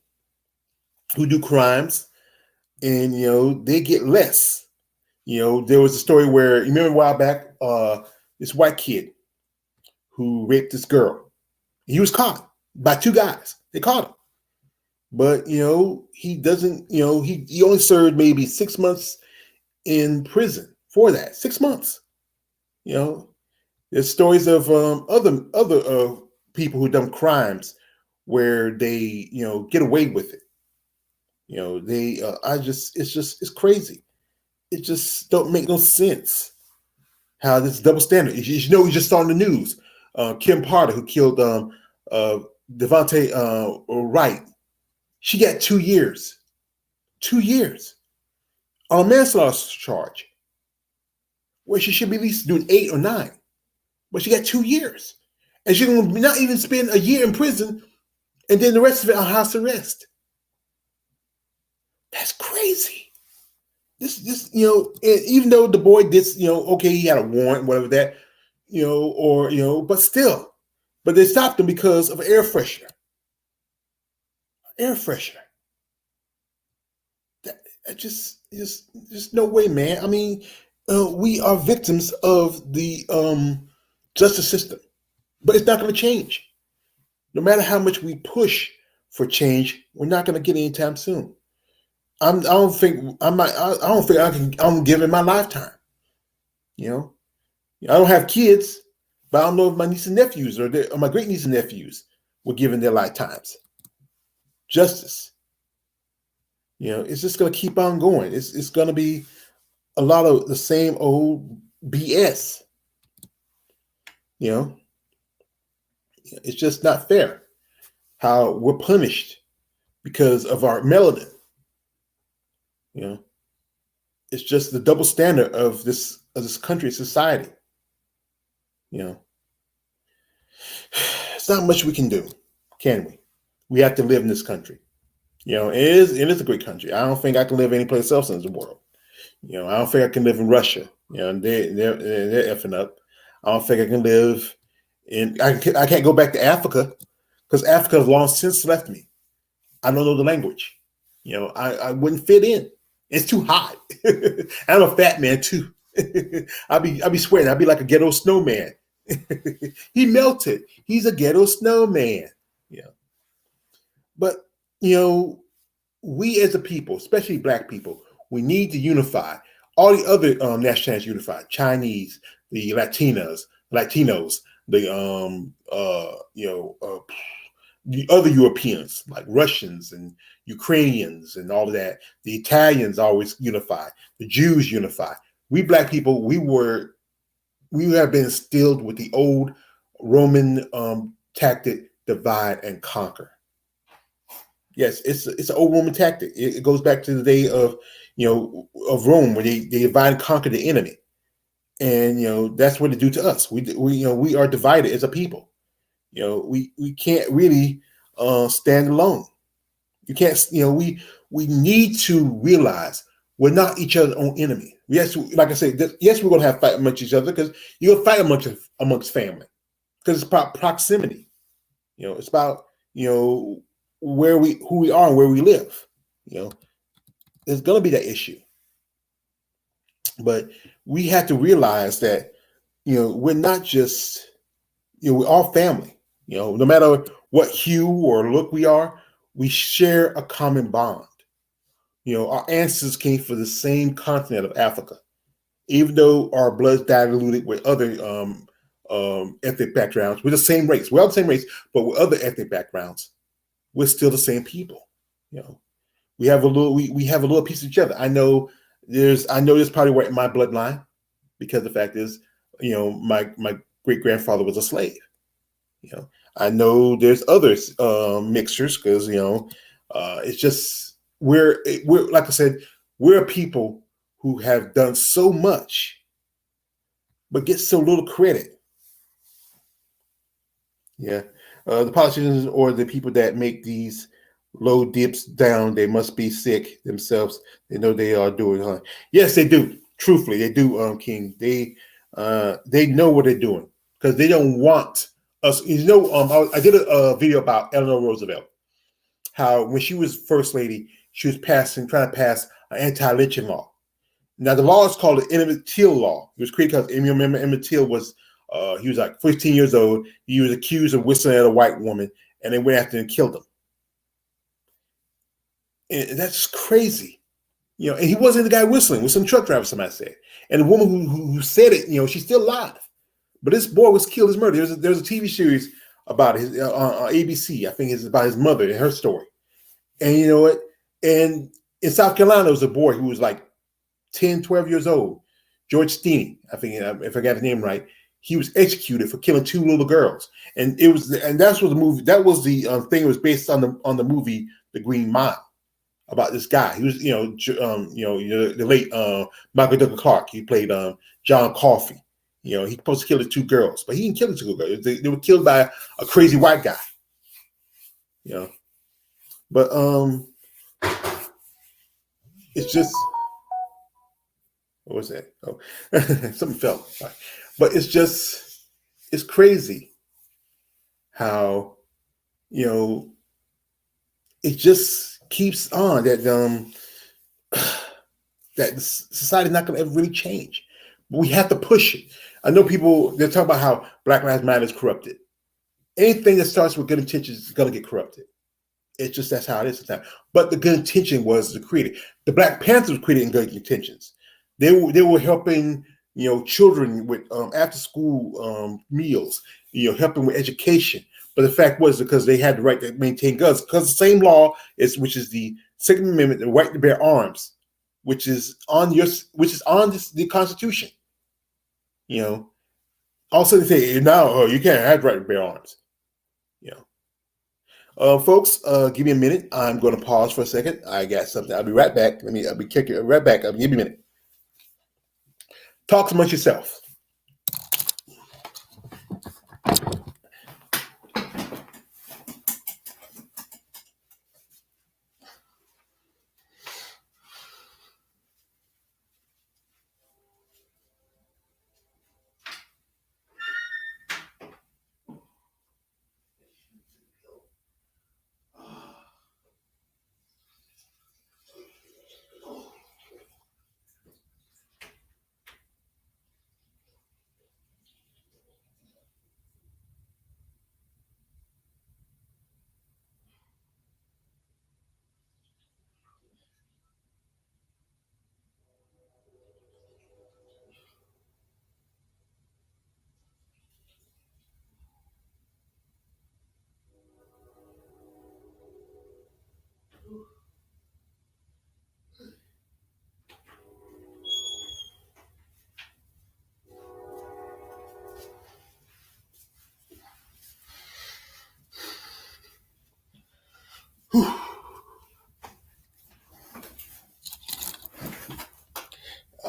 who do crimes, and they get less. There was a story where, you remember a while back, this white kid who raped this girl. He was caught by two guys. They caught him. But, he doesn't, he only served maybe 6 months in prison for that. 6 months. There's stories of other people who done crimes where they, get away with it. It's crazy. It just don't make no sense how this double standard. We just saw in the news, Kim Potter, who killed Devontae Wright. She got 2 years. 2 years on a manslaughter charge, where she should be at least doing 8 or 9. But she got 2 years. And she's going to not even spend a year in prison, and then the rest of it on house arrest. That's crazy. This, even though the boy did, okay, he had a warrant, whatever that, but still. But they stopped him because of air freshener. Air freshener. Just no way, man. I mean, we are victims of the justice system, but it's not going to change. No matter how much we push for change, we're not going to get anytime soon. I don't think I can give it my lifetime. I don't have kids, but I don't know if my nieces and nephews or my great nieces and nephews were given their lifetimes. Justice. It's just going to keep on going. It's going to be a lot of the same old BS. It's just not fair how we're punished because of our melanin. It's just the double standard of this country, society. It's not much we can do, can we? We have to live in this country. It is a great country. I don't think I can live anyplace else in the world. I don't think I can live in Russia. They're effing up. I don't think I can live in. I can't go back to Africa because Africa has long since left me. I don't know the language. I wouldn't fit in. It's too hot. I'm a fat man too. I'll be sweating. I'll be like a ghetto snowman. He melted. He's a ghetto snowman. But we as a people, especially black people, we need to unify. all the other nationalities unified: Chinese, the Latinos, the the other Europeans like Russians and Ukrainians and all of that. The Italians always unified. The Jews unified. We black people, we have been instilled with the old Roman tactic: divide and conquer. Yes, it's an old Roman tactic. It goes back to the day of of Rome, where they divide and conquer the enemy, and that's what they do to us. We are divided as a people. We can't really stand alone. You can't. We need to realize we're not each other's own enemy. Yes, like I said, yes, we're going to have fight amongst each other, because you're going to fight amongst family, because it's about proximity. It's about who we are and where we live. There's going to be that issue, but we have to realize that we're not just we're all family. No matter what hue or look we are, we share a common bond. Our ancestors came from the same continent of Africa, even though our blood's diluted with other ethnic backgrounds. We're the same race. We're all the same race, but with other ethnic backgrounds, we're still the same people. We have a little piece of each other. I know there's probably right in my bloodline, because the fact is, my great grandfather was a slave. I know there's other mixtures, because it's just we're like I said, we're people who have done so much, but get so little credit. Yeah, the politicians or the people that make these low dips down, they must be sick themselves. They know they are doing. Yes, they do. Truthfully, they do. King, they know what they're doing, because they don't want us. I did a video about Eleanor Roosevelt, how when she was first lady, she was trying to pass an anti-lynching law. Now the law is called the Emmett Till law. It was created because, you remember, Emmett Till was he was like 15 years old. He was accused of whistling at a white woman, and they went after him and killed him. And that's crazy. And he wasn't the guy whistling. It was some truck driver, somebody said. And the woman who said it, she's still alive. But this boy was killed, his murder. There's a TV series about his on ABC. I think it's about his mother and her story. And you know what? And in South Carolina, there was a boy who was like 10, 12 years old, George Steeney. I think, if I got his name right, he was executed for killing two little girls. And that's what the movie. That was the thing. It was based on the movie The Green Mile, about this guy. He was, the late Michael Douglas Clark. He played John Coffey. He's supposed to kill the two girls, but he didn't kill the two girls. They were killed by a crazy white guy. But it's just, what was that? Oh, something fell. But it's crazy how it just keeps on that that society's not going to ever really change. But we have to push it. I know people, they're talking about how Black Lives Matter is corrupted. Anything that starts with good intentions is going to get corrupted. It's just, that's how it is sometimes. But the good intention was to create it. The Black Panthers were created in good intentions. They were helping children with after school meals, helping with education. But the fact was, because they had the right to maintain guns, because the same law which is the Second Amendment, the right to bear arms, which is on the Constitution. Also they say now, you can't have the right to bear arms. Folks, give me a minute. I'm going to pause for a second. I got something. I'll be right back. I'll be kicking right back. Give me a minute. Talk amongst yourself.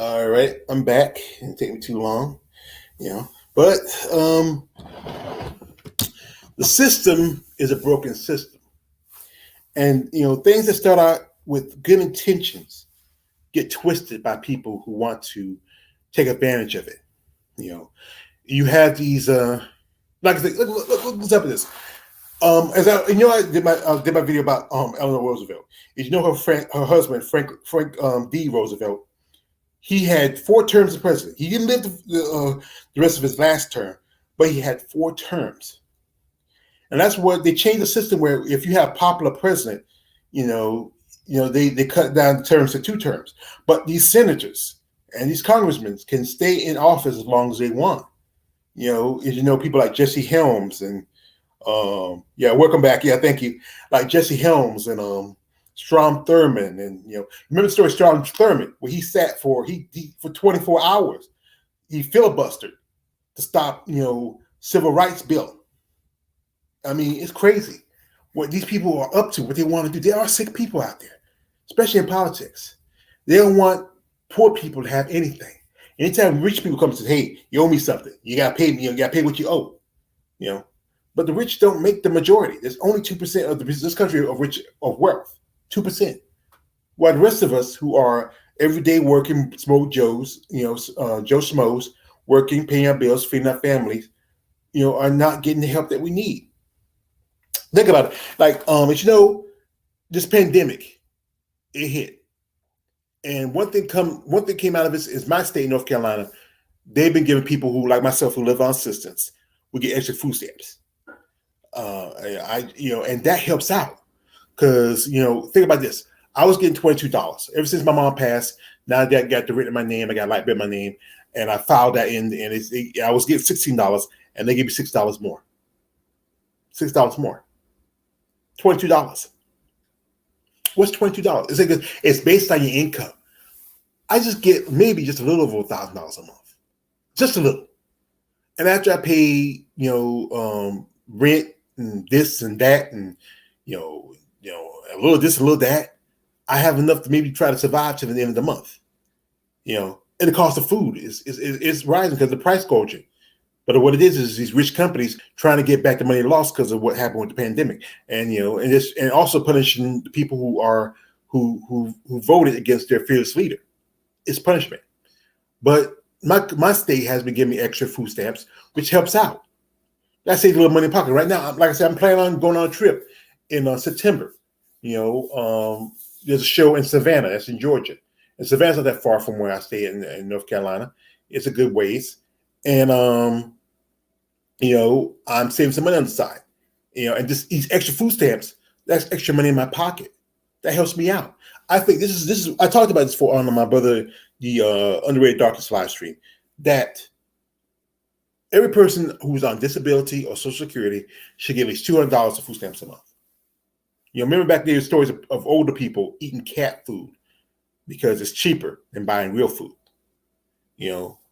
All right, I'm back. It didn't take me too long, But the system is a broken system, and things that start out with good intentions get twisted by people who want to take advantage of it. You have these like I said, look up at this. As I did my video about Eleanor Roosevelt. Her husband Frank D. Roosevelt. He had 4 terms as president. He didn't live the rest of his last term, but he had 4 terms, and that's what they changed the system. Where if you have a popular president, they cut down the terms to 2 terms. But these senators and these congressmen can stay in office as long as they want. People like Jesse Helms and welcome back. Yeah, thank you. Like Jesse Helms and Strom Thurmond, and remember the story of Strom Thurmond where he sat for 24 hours. He filibustered to stop civil rights bill. I mean, it's crazy what these people are up to, what they want to do. There are sick people out there, especially in politics. They don't want poor people to have anything. Anytime rich people come and say, "Hey, you owe me something. You got to pay me. You got to pay what you owe," But the rich don't make the majority. There's only 2% of this country of wealth. 2%. While the rest of us who are everyday working Smo Joes, Joe Schmoes, working, paying our bills, feeding our families, are not getting the help that we need. Think about it. Like, this pandemic, it hit. And one thing came out of it is my state, North Carolina, they've been giving people who, like myself, who live on assistance, we get extra food stamps. And that helps out. Because, think about this. I was getting $22 ever since my mom passed. Now that I got the written in my name, I got light bill in my name, and I filed that in, and I was getting $16, and they gave me $6 more. $6 more. $22. What's $22? It's based on your income. I just get maybe just a little over $1,000 a month, just a little. And after I pay, rent and this and that, and a little this, a little that, I have enough to maybe try to survive to the end of the month. And the cost of food is rising because of the price gouging. But what it is these rich companies trying to get back the money lost because of what happened with the pandemic, and and also punishing the people who voted against their fearless leader. It's punishment. But my state has been giving me extra food stamps, which helps out. That saves a little money in pocket. Right now, like I said, I'm planning on going on a trip in September. There's a show in Savannah. That's in Georgia. And Savannah's not that far from where I stay in North Carolina. It's a good ways. And, I'm saving some money on the side. And just these extra food stamps, that's extra money in my pocket. That helps me out. I think this is I talked about this for on my brother, the Underrated Darkness live stream, that every person who's on disability or Social Security should get at least $200 of food stamps a month. Remember back there, stories of older people eating cat food because it's cheaper than buying real food.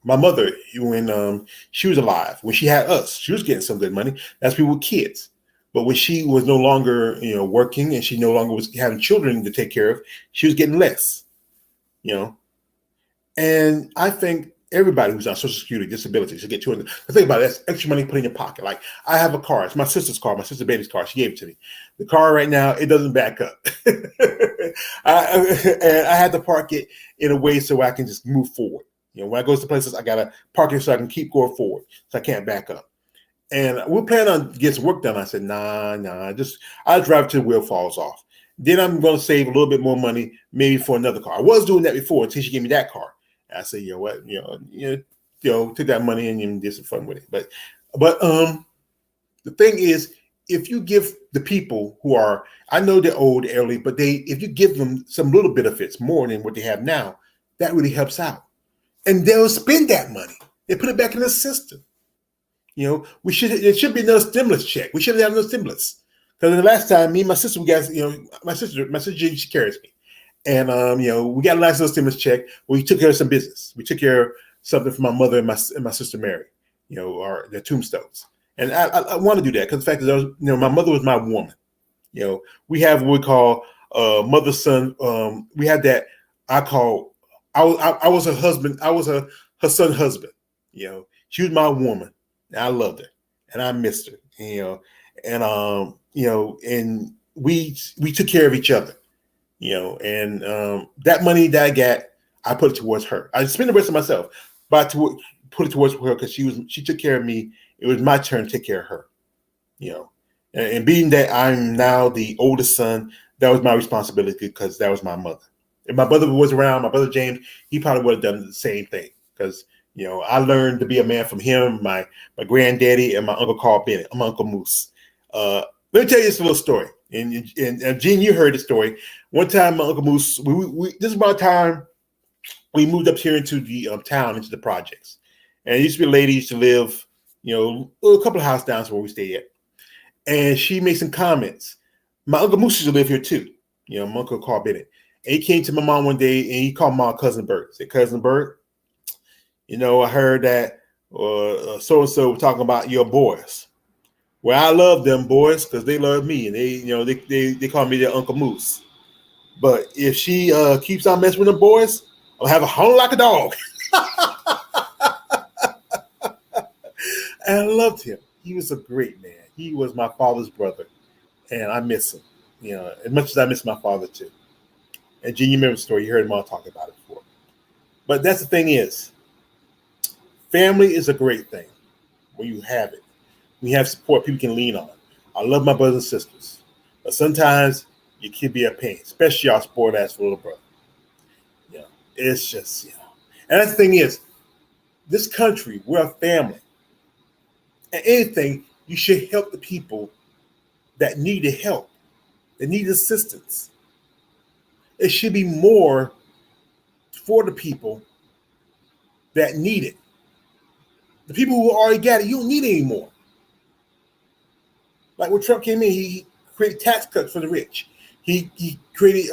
My mother, when she was alive, when she had us, she was getting some good money. That's people with kids. But when she was no longer, working, and she no longer was having children to take care of, she was getting less. And I think everybody who's on Social Security disability should get $200. Think about it. That's extra money put in your pocket. Like, I have a car. It's my sister's car. My sister baby's car. She gave it to me. The car right now, it doesn't back up. And I had to park it in a way so I can just move forward. When I go to places, I got to park it so I can keep going forward. So I can't back up. And we're planning on getting some work done. I said, nah, I'll drive till the wheel falls off. Then I'm going to save a little bit more money, maybe for another car. I was doing that before until she gave me that car. And I said, you know what, took that money and did some fun with it. But the thing is, if you give the people who are, I know they're old, elderly, but if you give them some little benefits more than what they have now, that really helps out. And they'll spend that money. They put it back in the system. There should be another stimulus check. We should have another stimulus. Because the last time, me and my sister, my sister, she carries me. And, we got a nice little stimulus check. We took care of some business. We took care of something for my mother and my sister Mary, their tombstones. And I want to do that because the fact is, my mother was my woman. We have what we call mother-son. We have that I I was her husband. I was her son's husband. She was my woman. And I loved her, and I missed her. And we took care of each other. And that money that I got, I put it towards her. I spent the rest of myself, but to put it towards her because she took care of me. It was my turn to take care of her. And being that I'm now the oldest son, that was my responsibility because that was my mother. If my brother was around, my brother James, he probably would have done the same thing because I learned to be a man from him, my granddaddy, and my Uncle Carl Bennett. I'm Uncle Moose. Let me tell you this little story. And Gene, you heard the story. One time, my Uncle Moose, this is about time we moved up here into the town, into the projects. And it used to be a lady used to live, a couple of houses down from where we stayed at. And she made some comments. My Uncle Moose used to live here too, my Uncle Carl Bennett. And he came to my mom one day and he called my cousin Bert. Said, "Cousin Bert, I heard that so-and-so talking about your boys. Well, I love them boys because they love me, and they call me their Uncle Moose. But if she keeps on messing with them boys, I'll have a hound like a dog." And I loved him. He was a great man. He was my father's brother, and I miss him. As much as I miss my father too. And Gene, you remember the story? You heard Mom talk about it before. But that's the thing is, family is a great thing when you have it. We have support people can lean on. I love my brothers and sisters, but sometimes you can be a pain, especially our sport ass little brother. It's just And that's the thing is, this country, we're a family. And anything, you should help the people that need the help, that need assistance. It should be more for the people that need it. The people who already got it, you don't need it anymore. Like when Trump came in, he created tax cuts for the rich. He created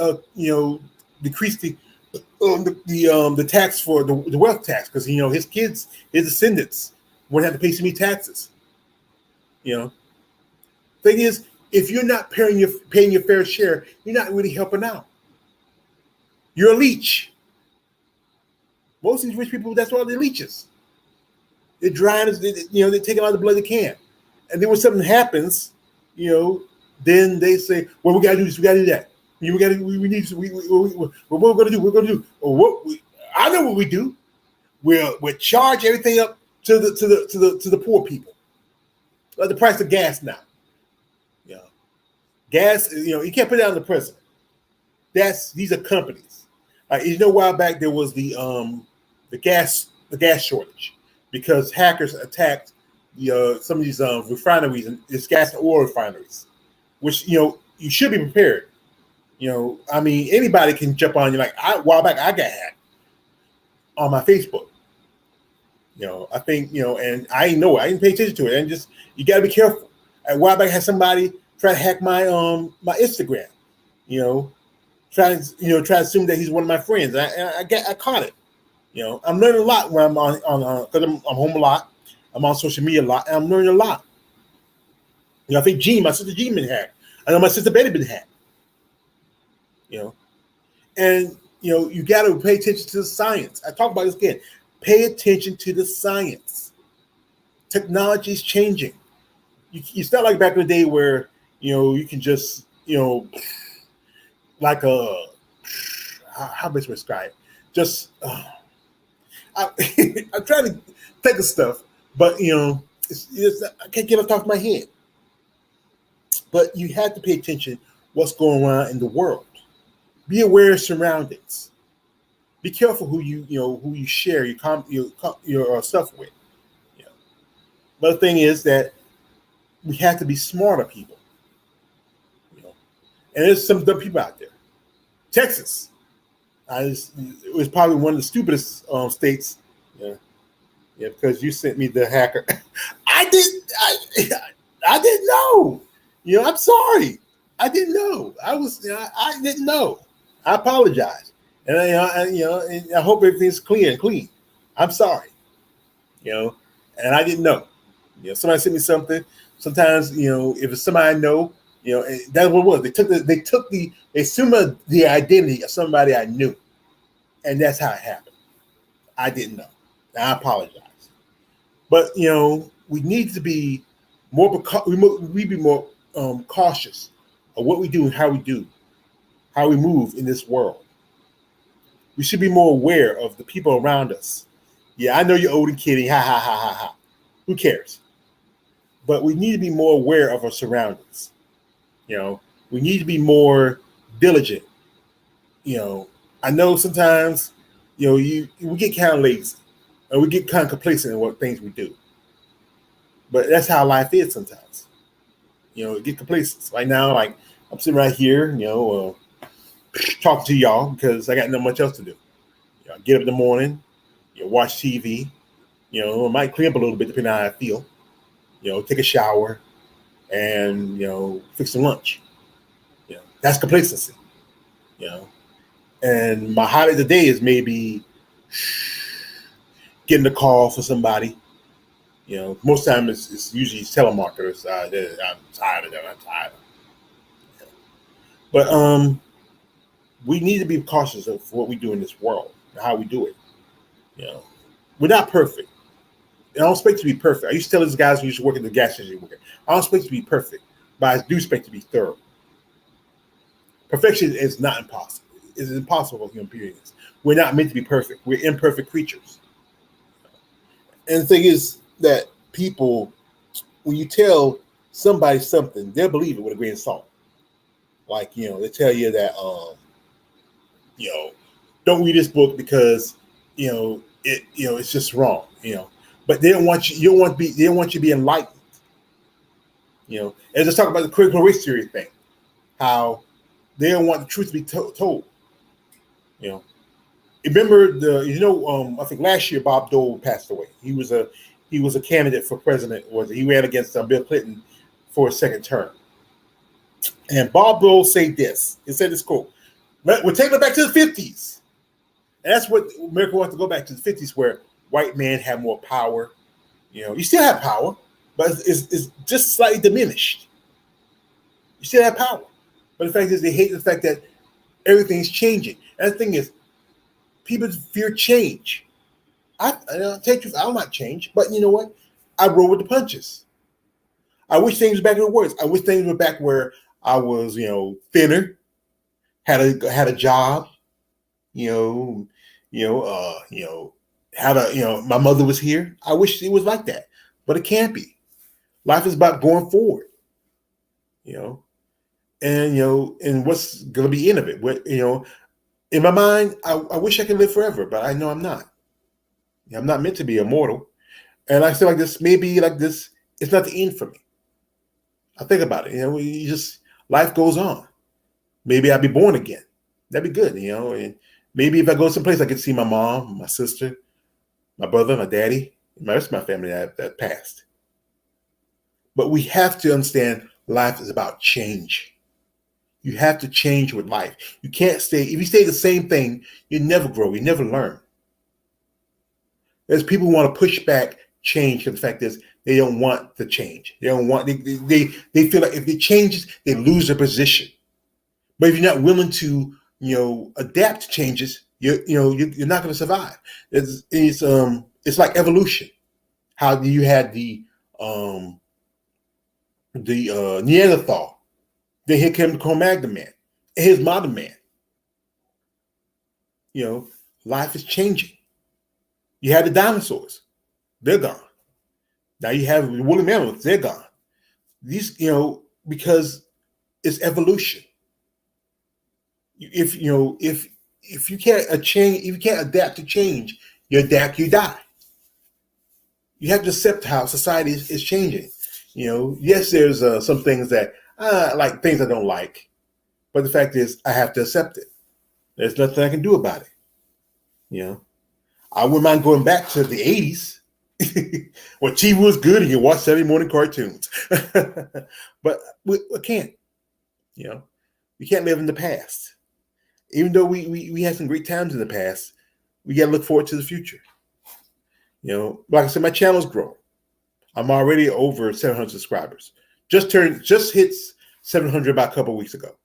decreased the tax for the wealth tax because his kids, his descendants wouldn't have to pay so many taxes. Thing is, if you're not paying your fair share, you're not really helping out. You're a leech. Most of these rich people, that's why they're leeches. They're drying, they're taking out the blood they can. And then when something happens, then they say, "Well, we gotta do this, we gotta do that. We need to, what we're gonna do, I know what we do. We'll charge everything up to the poor people. Like the price of gas now. Gas, you can't put it on the president. These are companies. A while back there was the gas shortage because hackers attacked some of these refineries and it's gas and oil refineries, which you should be prepared. Anybody can jump on you. Like a while back, I got hacked on my Facebook. I think and I didn't know it. I didn't pay attention to it. And just you got to be careful. A while back, I had somebody try to hack my my Instagram. Try to assume that he's one of my friends. I caught it. I'm learning a lot when I'm on because I'm home a lot. I'm on social media a lot, and I'm learning a lot. I think my sister Jean been hacked. I know my sister Betty been hacked. And you got to pay attention to the science. I talk about this again. Pay attention to the science. Technology is changing. It's not like back in the day where you can just like how best to describe it? Just I'm trying to think of stuff, but I can't get it off my head. But you have to pay attention what's going on in the world. Be aware of surroundings. Be careful who you share your stuff with. But the thing is that we have to be smarter people. And there's some dumb people out there. Texas, it was probably one of the stupidest states. Because you sent me the hacker. I didn't know. I'm sorry. I didn't know. I didn't know. I apologize. And I hope everything's clear and clean. I'm sorry. And I didn't know. Somebody sent me something. Sometimes, if it's somebody I know, that's what it was. They assumed the identity of somebody I knew. And that's how it happened. I didn't know. I apologize. But we need to be more. We be more cautious of what we do and how we move in this world. We should be more aware of the people around us. Yeah, I know you're old and kidding. Ha ha ha ha ha. Who cares? But we need to be more aware of our surroundings. We need to be more diligent. I know sometimes, we get kind of lazy and we get kind of complacent in what things we do. But that's how life is sometimes. Get complacent. Right now, like I'm sitting right here, talking to y'all because I got not much else to do. I get up in the morning, watch TV. I might clean up a little bit depending on how I feel. Take a shower, and fix some lunch. That's complacency. And my highlight of the day is maybe getting a call for somebody. Most time it's usually telemarketers. I'm tired of them. I'm tired of them. But we need to be cautious of what we do in this world and how we do it. We're not perfect. I don't expect to be perfect. I used to tell these guys who used to work at the gas station, I don't expect to be perfect, but I do expect to be thorough. Perfection is not impossible. It's impossible for human beings. We're not meant to be perfect. We're imperfect creatures. And the thing is that people, when you tell somebody something, they'll believe it with a grain of salt. Like, they tell you that, don't read this book because, it's just wrong, But they don't want you. They don't want you to be enlightened. As I talk about the critical race theory thing, how they don't want the truth to be told. Remember I think last year Bob Dole passed away. He was a candidate for president. He ran against Bill Clinton for a second term. And Bob Dole said this. He said this quote: "We're taking it back to the 50s." And that's what America wants to go back to, the 50s, where white men have more power. You still have power, but it's just slightly diminished. You still have power. But the fact is, they hate the fact that everything's changing. And the thing is, people fear change. I'll tell you the truth, I don't like change, but you know what? I roll with the punches. I wish things were back in the words. I wish things were back where I was, thinner, had a job, my mother was here. I wish it was like that, but it can't be. Life is about going forward, and what's going to be in of it. In my mind, I wish I could live forever, but I know I'm not. I'm not meant to be immortal. And I feel like this, maybe like this, it's not the end for me. I think about it, life goes on. Maybe I'll be born again. That'd be good, and maybe if I go someplace, I could see my mom, my sister, my brother, my daddy, the rest of my family that passed. But we have to understand life is about change. You have to change with life. You can't stay, if you stay the same thing, you never grow, you never learn. There's people who want to push back change, because the fact is they don't want the change. They don't want, they feel like if it changes, they lose their position. But if you're not willing to, adapt to changes, you're not going to survive. It's like evolution. How you had the Neanderthal, then here came the Cro-Magnon man, and here's modern man. Life is changing. You had the dinosaurs, they're gone. Now you have the woolly mammoths, they're gone. These, because it's evolution. If you can't change, if you can't adapt to change, you adapt, you die. You have to accept how society is changing. Yes, there's some things that like things I don't like, but the fact is I have to accept it. There's nothing I can do about it. I wouldn't mind going back to the 80s when TV was good and you watch Saturday morning cartoons. But we can't. We can't live in the past. Even though we had some great times in the past, we got to look forward to the future. Like I said, my channel's growing. I'm already over 700 subscribers. Just hits 700 about a couple of weeks ago.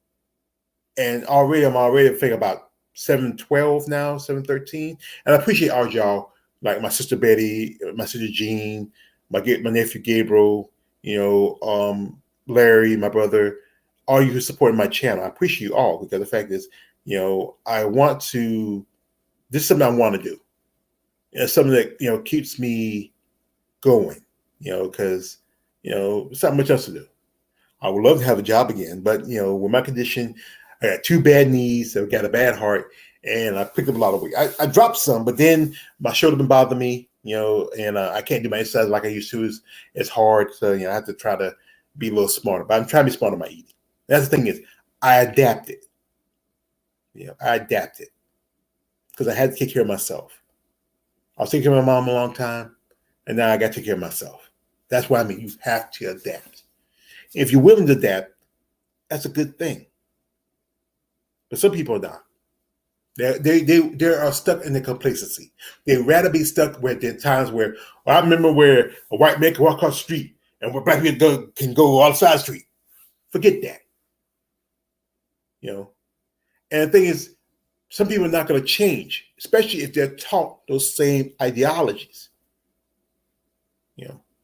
And I'm already thinking about 712 now, 713. And I appreciate all y'all, like my sister Betty, my sister Jean, my nephew Gabriel, Larry, my brother, all you who support my channel. I appreciate you all because the fact is, I want to. This is something I want to do. It's something that keeps me going. Because there's not much else to do. I would love to have a job again, but with my condition, I got two bad knees, so I got a bad heart, and I picked up a lot of weight. I dropped some, but then my shoulder been bothering me, and I can't do my exercise like I used to. It's hard, so I have to try to be a little smarter. But I'm trying to be smart on my eating. That's the thing is, I adapted. I adapted because I had to take care of myself. I was taking care of my mom a long time, and now I got to take care of myself. That's what I mean. You have to adapt. If you're willing to adapt, that's a good thing. But some people are not. They are stuck in the complacency. They'd rather be stuck where there are times where I remember where a white man can walk across the street and where black people can go on the side of the street. Forget that. And the thing is, some people are not going to change, especially if they're taught those same ideologies.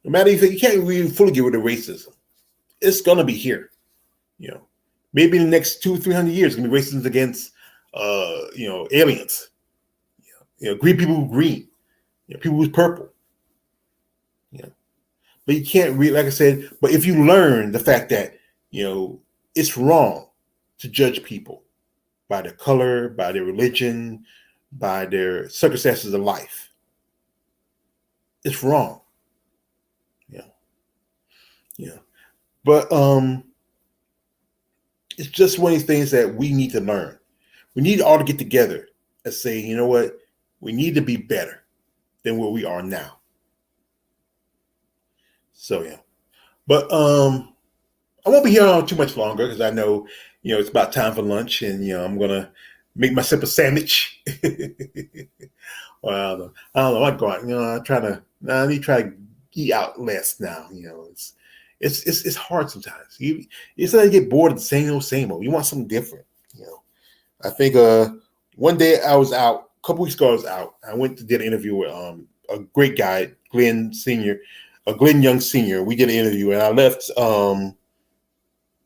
No matter if you can't really fully get rid of racism, it's going to be here. Maybe in the next 200-300 years, it's going to be racism against, aliens. Green people who green, people who's purple. But you can't read, like I said. But if you learn the fact that it's wrong to judge people by their color, by their religion, by their circumstances of life, it's wrong. But it's just one of these things that we need to learn. We need all to get together and say, you know what? We need to be better than what we are now. So, But I won't be here on too much longer because I know, it's about time for lunch and, I'm going to make myself a sandwich. Well, I don't know. I go out, I need to try to eat out less now. It's hard sometimes. You sometimes get bored of the same old. You want something different. I think one day I was out, a couple weeks ago I was out. I went to did an interview with a great guy, Glenn Young Sr. We did an interview and I left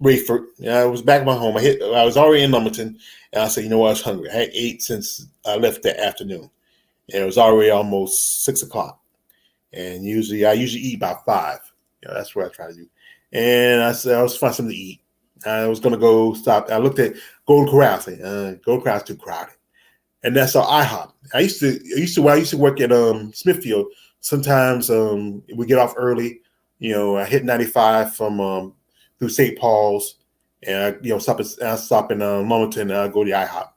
Rayford. I was back at my home. I was already in Lumberton and I said, I was hungry. I had ate since I left that afternoon. And it was already almost 6:00. And I usually eat by 5. That's what I try to do. And I said I was find something to eat. I was gonna go stop. I looked at Golden Corral. I said, Golden Corral's too crowded. And that's our IHOP. I used to work at Smithfield. Sometimes we get off early. I hit 95 from through St. Paul's, and I stop in Wilmington, and I go to the IHOP,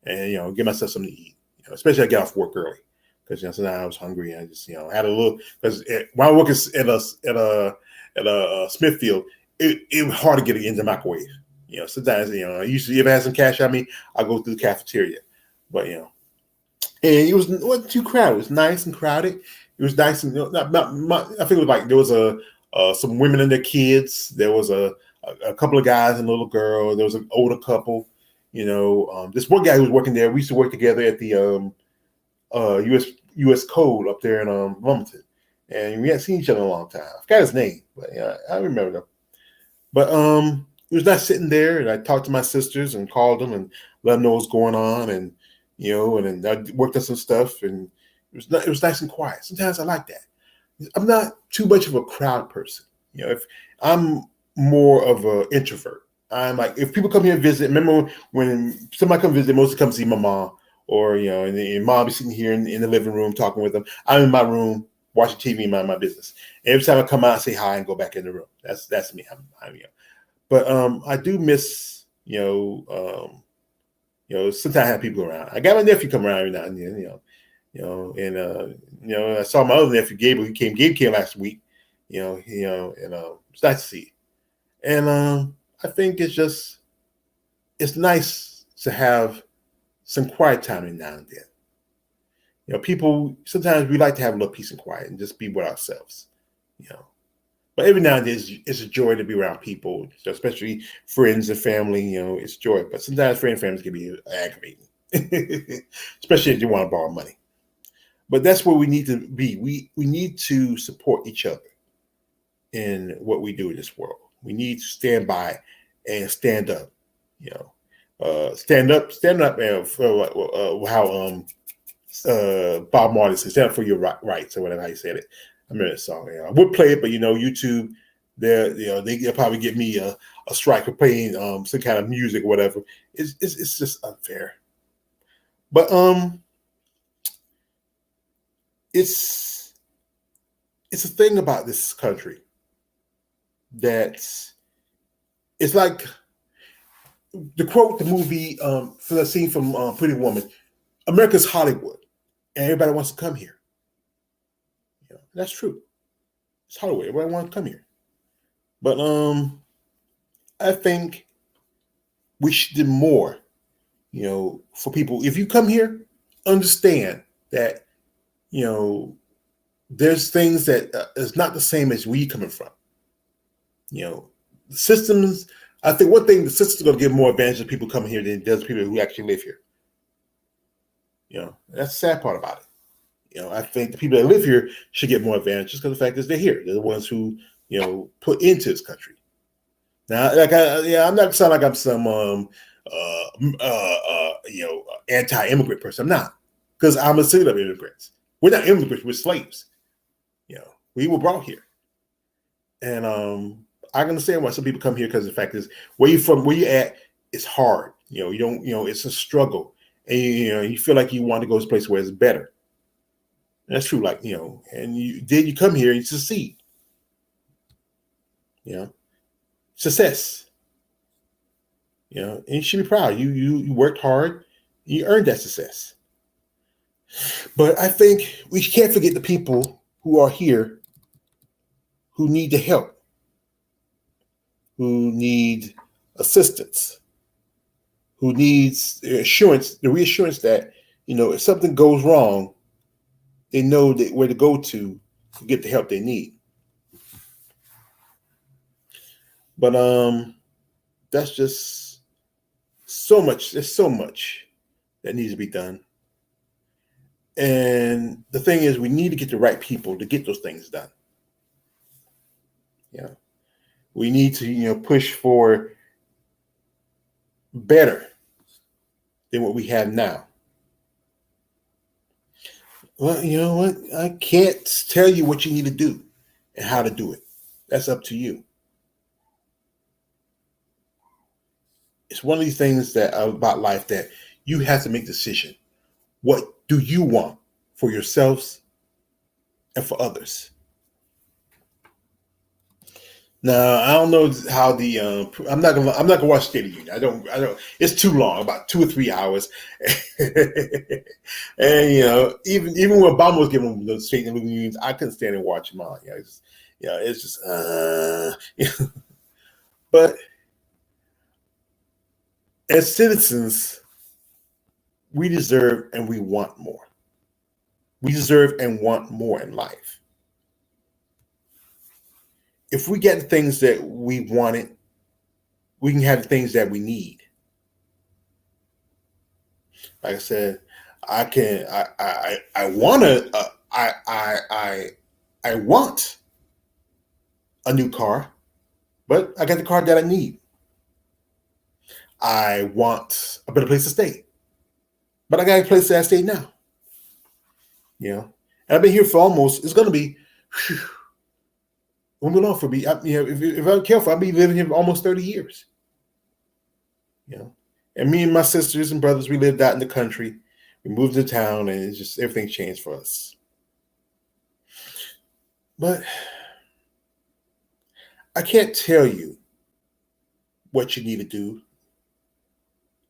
and get myself something to eat. Especially I get off work early because sometimes I was hungry. And I just had a little because when I work at a Smithfield, it was hard to get it in the microwave. Sometimes I usually if I had some cash on me, I go through the cafeteria, but and it wasn't too crowded. It was nice and crowded. It was nice and not I think it was like there was some women and their kids. There was a couple of guys and a little girl. There was an older couple. This one guy who was working there. We used to work together at the U.S. Code up there in Wilmington, and we hadn't seen each other in a long time. I forgot his name, but I remember him. But it was nice sitting there, and I talked to my sisters and called them and let them know what's going on, and and then I worked on some stuff, and it was nice and quiet. Sometimes I like that. I'm not too much of a crowd person. If I'm more of an introvert. I'm like, if people come here and visit, remember when somebody come visit, mostly come see my mom, or and mom be sitting here in the living room talking with them. I'm in my room watching TV and mind my business. And every time I come out, I say hi and go back in the room. That's me. But I do miss sometimes I have people around. I got my nephew come around every now and then, and I saw my other nephew Gabriel. Gabe came last week, and it's nice to see. And I think it's nice to have some quiet time every now and then. People sometimes we like to have a little peace and quiet and just be with ourselves. But every now and then it's a joy to be around people, especially friends and family. It's joy. But sometimes friends and families can be aggravating. especially if you want to borrow money. But that's where we need to be. We need to support each other in what we do in this world. We need to stand by and stand up. You know, stand up, and for how Bob Marley said, "Stand up for your rights," or whatever how he said it. I remember that song. I would play it, but YouTube, they'll probably give me a strike for playing some kind of music or whatever. It's just unfair. But it's a thing about this country that it's like to quote the movie for the scene from Pretty Woman, America's Hollywood, and everybody wants to come here. That's true. It's Hollywood. Everybody wants to come here. But I think we should do more, for people. If you come here, understand that, there's things that is not the same as where you coming from. The systems, I think one thing, the system's going to give more advantage to people coming here than it does people who actually live here. That's the sad part about it. I think the people that live here should get more advantage just because the fact is they're here. They're the ones who, put into this country. Now, I'm not sound like I'm some, anti-immigrant person. I'm not, because I'm a citizen of immigrants. We're not immigrants. We're slaves. We were brought here, and I can understand why some people come here because the fact is where you from, where you at, it's hard. You don't, it's a struggle, and you feel like you want to go to a place where it's better. And that's true, like and you come here and you succeed. Success. And you should be proud. You worked hard, you earned that success. But I think we can't forget the people who are here who need the help, who need assistance, who needs the reassurance that, if something goes wrong, they know that where to go to get the help they need. But that's just so much. There's so much that needs to be done. And the thing is, we need to get the right people to get those things done. We need to, push for better than what we have now. Well, you know what? I can't tell you what you need to do and how to do it. That's up to you. It's one of these things that about life that you have to make a decision. What do you want for yourselves and for others? Now, I don't know how the I'm not gonna watch State of the Union. I don't. It's too long, about 2 or 3 hours. And even when Obama was giving the State of the Union, I couldn't stand and watch him on. It's just But as citizens, we deserve and we want more. We deserve and want more in life. If we get the things that we wanted, we can have the things that we need. Like I said, I want a new car, but I got the car that I need. I want a better place to stay, but I got a place that I stay now. And I've been here for it's going to be, won't be long for me. If I'm careful, I'll be living here for almost 30 years. And me and my sisters and brothers, we lived out in the country. We moved to town, and it's just everything changed for us. But I can't tell you what you need to do.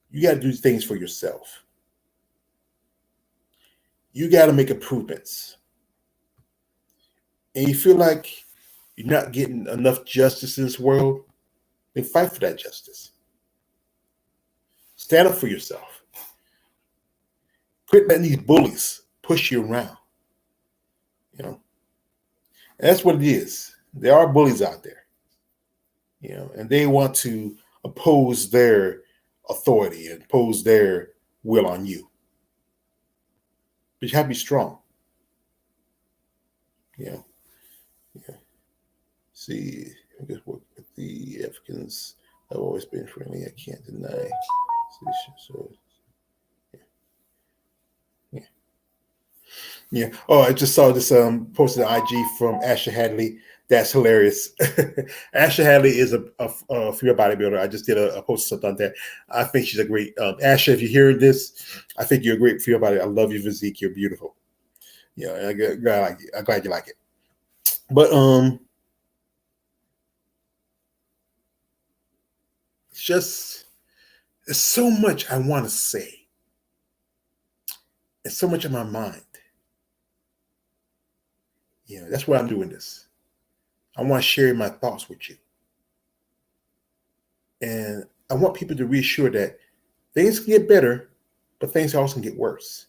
You got to do things for yourself. You got to make improvements. And you feel like you're not getting enough justice in this world, then fight for that justice. Stand up for yourself. Quit letting these bullies push you around. And that's what it is. There are bullies out there. And they want to oppose their authority and oppose their will on you. But you have to be strong. You know. Yeah. See, I guess what the Africans have always been friendly. I can't deny. So yeah. Yeah. Oh, I just saw this posted on IG from Asha Hadley. That's hilarious. Asha Hadley is a female bodybuilder. I just did a post on that. I think she's a great Asha. If you hear this, I think you're a great female bodybuilder. I love your physique. You're beautiful. Yeah, I'm glad you like it. But just there's so much I want to say. There's so much in my mind. You know, that's why I'm doing this. I want to share my thoughts with you. And I want people to reassure that things can get better, but things also can get worse.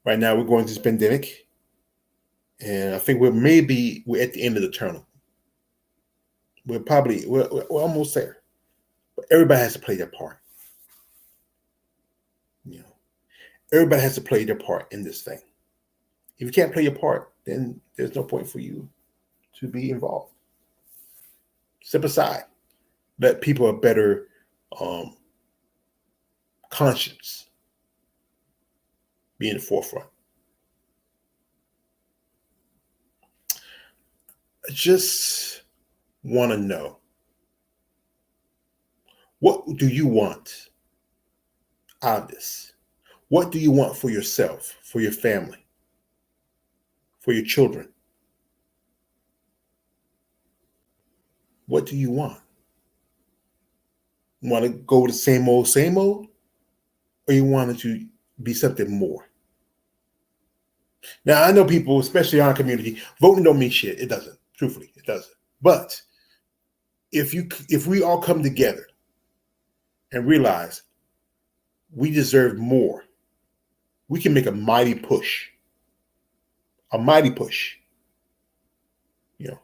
Right now, we're going through this pandemic, and I think we're at the end of the tunnel. We're almost there, but everybody has to play their part. You know, everybody has to play their part in this thing. If you can't play your part, then there's no point for you to be involved. Step aside. Let people a better conscience be in the forefront. I just want to know, what do you want out of this? What do you want for yourself, for your family, for your children? What do you want? Want to go the same old, or you want it to be something more? Now, I know people, especially in our community, voting don't mean shit. It doesn't. Truthfully, it doesn't. But if we all come together and realize we deserve more, we can make a mighty push. A mighty push. You know,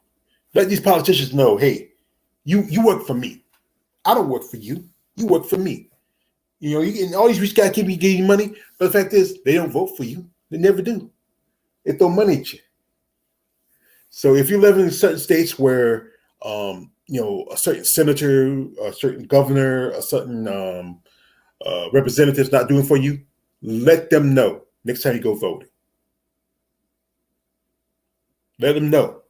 let these politicians know, hey, you work for me. I don't work for you. You work for me. You know, and all these rich guys keep getting money, but the fact is, they don't vote for you. They never do. They throw money at you. So if you live in certain states where, you know, a certain senator, a certain governor, a certain representative's not doing for you, let them know next time you go voting. Let them know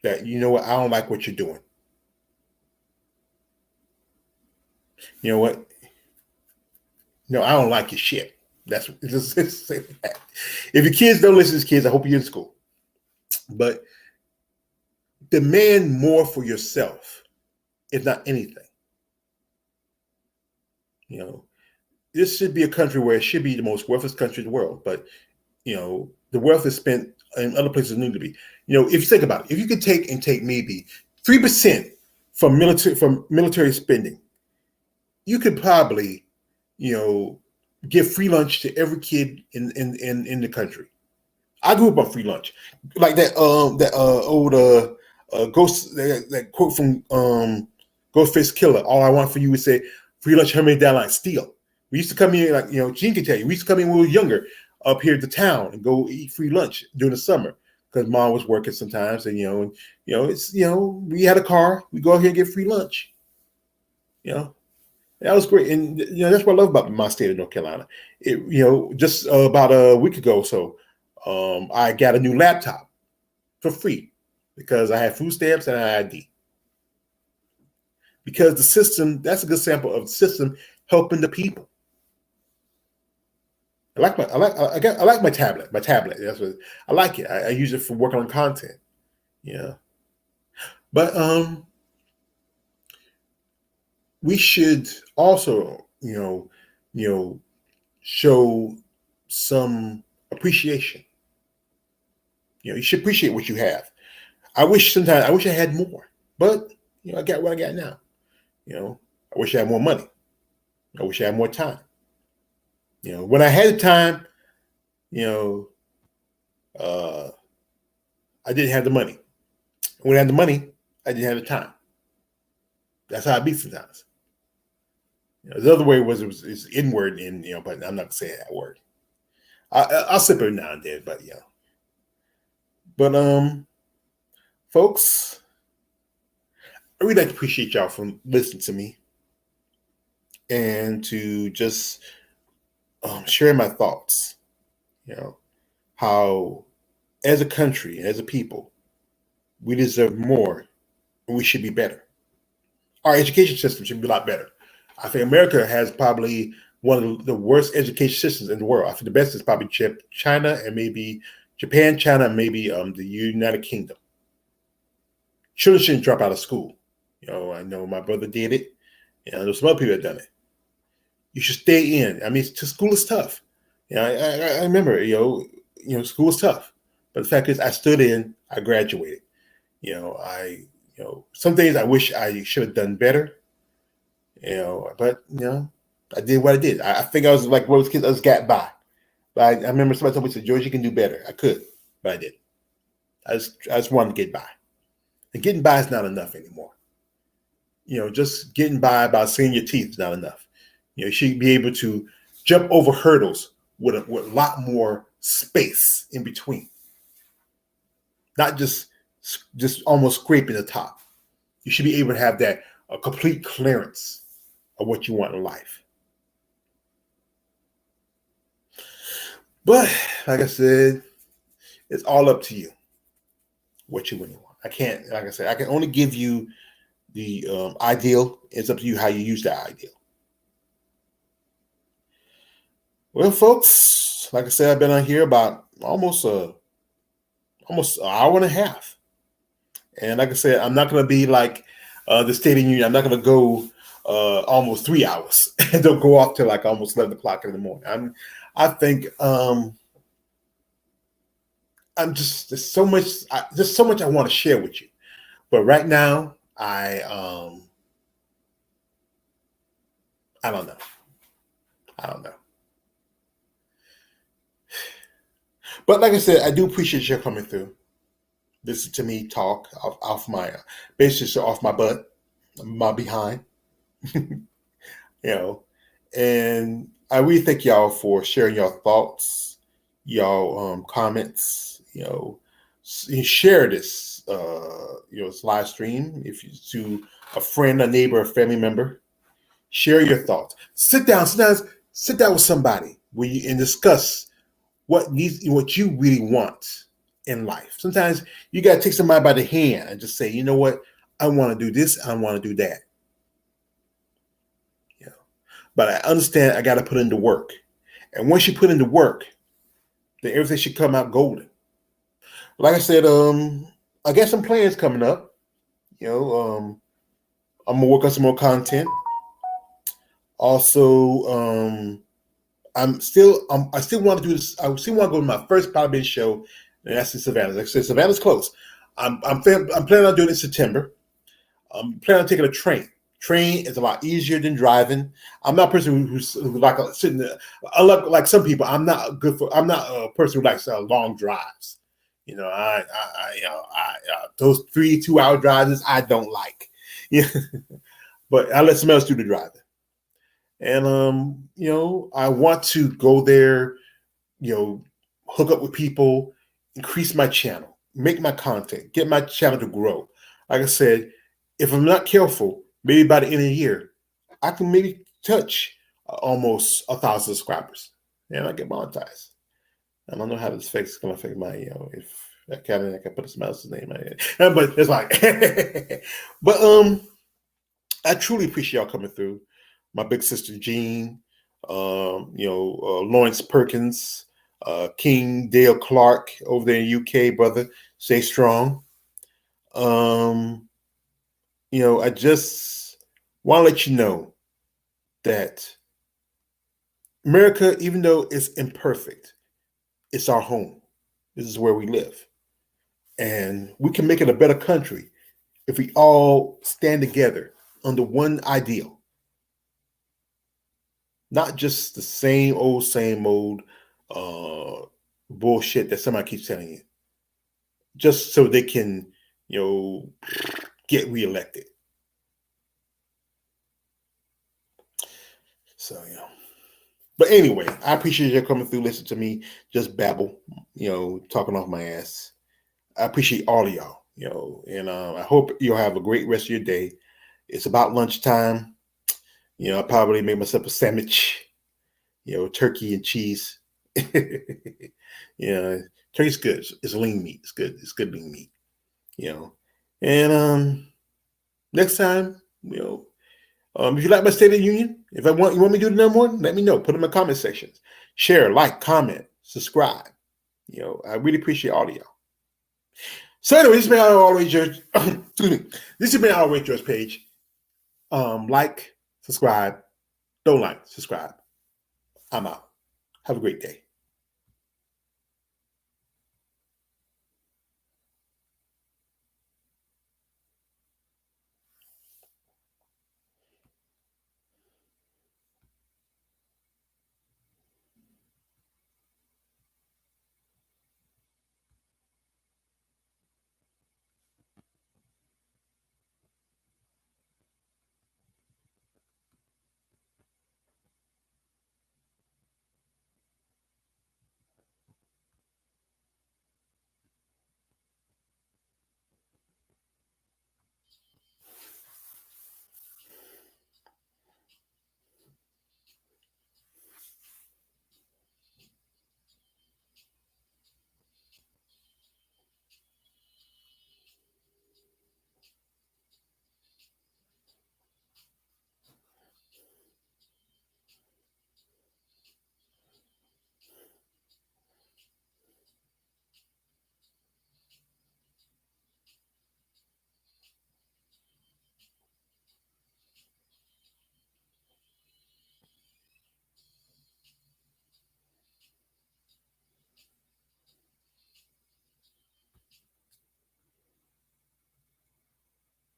that, you know what, I don't like what you're doing. You know what? No, I don't like your shit. That's just say that. If your kids don't listen to kids, I hope you're in school. But demand more for yourself, if not anything. You know, this should be a country where it should be the most wealthiest country in the world. But, you know, the wealth is spent in other places than it need to be. You know, if you think about it, if you could take maybe 3% from military spending, you could probably, you know, give free lunch to every kid in the country. I grew up on free lunch, like that old ghost that quote from Ghostface Killer. All I want for you is say, free lunch, how many down steal. We used to come in, like, you know, Gene can tell you, we used to come in when we were younger up here to town and go eat free lunch during the summer because mom was working sometimes, and it's, you know, we had a car, we go out here and get free lunch. You know, that was great, and you know that's what I love about my state of North Carolina. It, you know, just about a week ago or so, I got a new laptop for free because I had food stamps and an ID. Because the system, that's a good sample of the system helping the people. I like my tablet. My tablet. That's what I like it. I use it for working on content. Yeah, but we should also, you know, show some appreciation. You know, you should appreciate what you have. I wish I had more, but you know, I got what I got now. You know, I wish I had more money. I wish I had more time. You know, when I had the time, you know, I didn't have the money. When I had the money, I didn't have the time. That's how I be sometimes. The other way was is inward, and but I'm not gonna say that word. I'll slip it now and then, but but folks, I really like to appreciate y'all for listening to me and to just share my thoughts. You know how, as a country, as a people, we deserve more, and we should be better. Our education system should be a lot better. I think America has probably one of the worst education systems in the world. I think the best is probably China and maybe Japan, China, and maybe the United Kingdom. Children shouldn't drop out of school. I know my brother did it, and I know some other people have done it. You should stay in. I mean, school is tough. I remember, school is tough. But the fact is, I stood in, I graduated. Some things I wish I should have done better. But I did what I did. I think I was like one of those kids that just got by. But I remember somebody told me, said, George, you can do better. I could, but I didn't. I just wanted to get by. And getting by is not enough anymore. Just getting by seeing your teeth is not enough. You should be able to jump over hurdles with a lot more space in between. Not just almost scraping the top. You should be able to have that a complete clearance of what you want in life. But like I said, it's all up to you what you really want. I can't, like I said, I can only give you the ideal. It's up to you how you use that ideal. Well, folks, like I said, I've been on here about almost an hour and a half. And like I said, I'm not going to be like the State of the Union. I'm not going to go almost 3 hours and don't go off till like almost 11 o'clock in the morning. I think I'm there's so much I want to share with you. But right now, I don't know. I don't know. But like I said, I do appreciate you coming through. Listen to me talk off my basically off my butt, my behind. And I really thank y'all for sharing your thoughts, y'all comments. Share this this live stream if you to a friend, a neighbor, a family member. Share your thoughts. Sit down with somebody and discuss what you really want in life. Sometimes you got to take somebody by the hand and just say, you know what, I want to do this, I want to do that. But I understand I got to put into work. And once you put into work, then everything should come out golden. Like I said, I got some plans coming up. I'm gonna work on some more content. Also, I still want to do this. I still want to go to my first Power show, and that's in Savannah. Like I said, Savannah's close. I'm planning on doing it in September. I'm planning on taking a train. Train is a lot easier than driving. I'm not a person who's like sitting there. Like some people, I'm not a person who likes long drives. Those 2 hour drives I don't like. Yeah, but I let somebody else do the driving. And I want to go there. Hook up with people, increase my channel, make my content, get my channel to grow. Like I said, if I'm not careful, maybe by the end of the year, I can maybe touch almost 1,000 subscribers, and I get monetized. I don't know how this is going to affect my, if I can put somebody else's name in it. But it's like, but I truly appreciate y'all coming through. My big sister Jean, Lawrence Perkins, King Dale Clark over there in UK, brother, stay strong. I just want to let you know that America, even though it's imperfect, it's our home. This is where we live. And we can make it a better country if we all stand together under one ideal. Not just the same old bullshit that somebody keeps telling you. Just so they can, get reelected. So, but anyway, I appreciate you coming through, listen to me just babble, talking off my ass. I appreciate all of y'all, and I hope you'll have a great rest of your day. It's about lunchtime. I probably made myself a sandwich, turkey and cheese. Turkey's good. It's lean meat. It's good. It's good lean meat, and next time, if you like my State of the Union, if you want me to do another one, let me know. Put them in the comment sections. Share, like, comment, subscribe. I really appreciate all of y'all. So anyway, this has been Always George. Excuse me. This has been Always George Page. Like, subscribe. Don't like, subscribe. I'm out. Have a great day.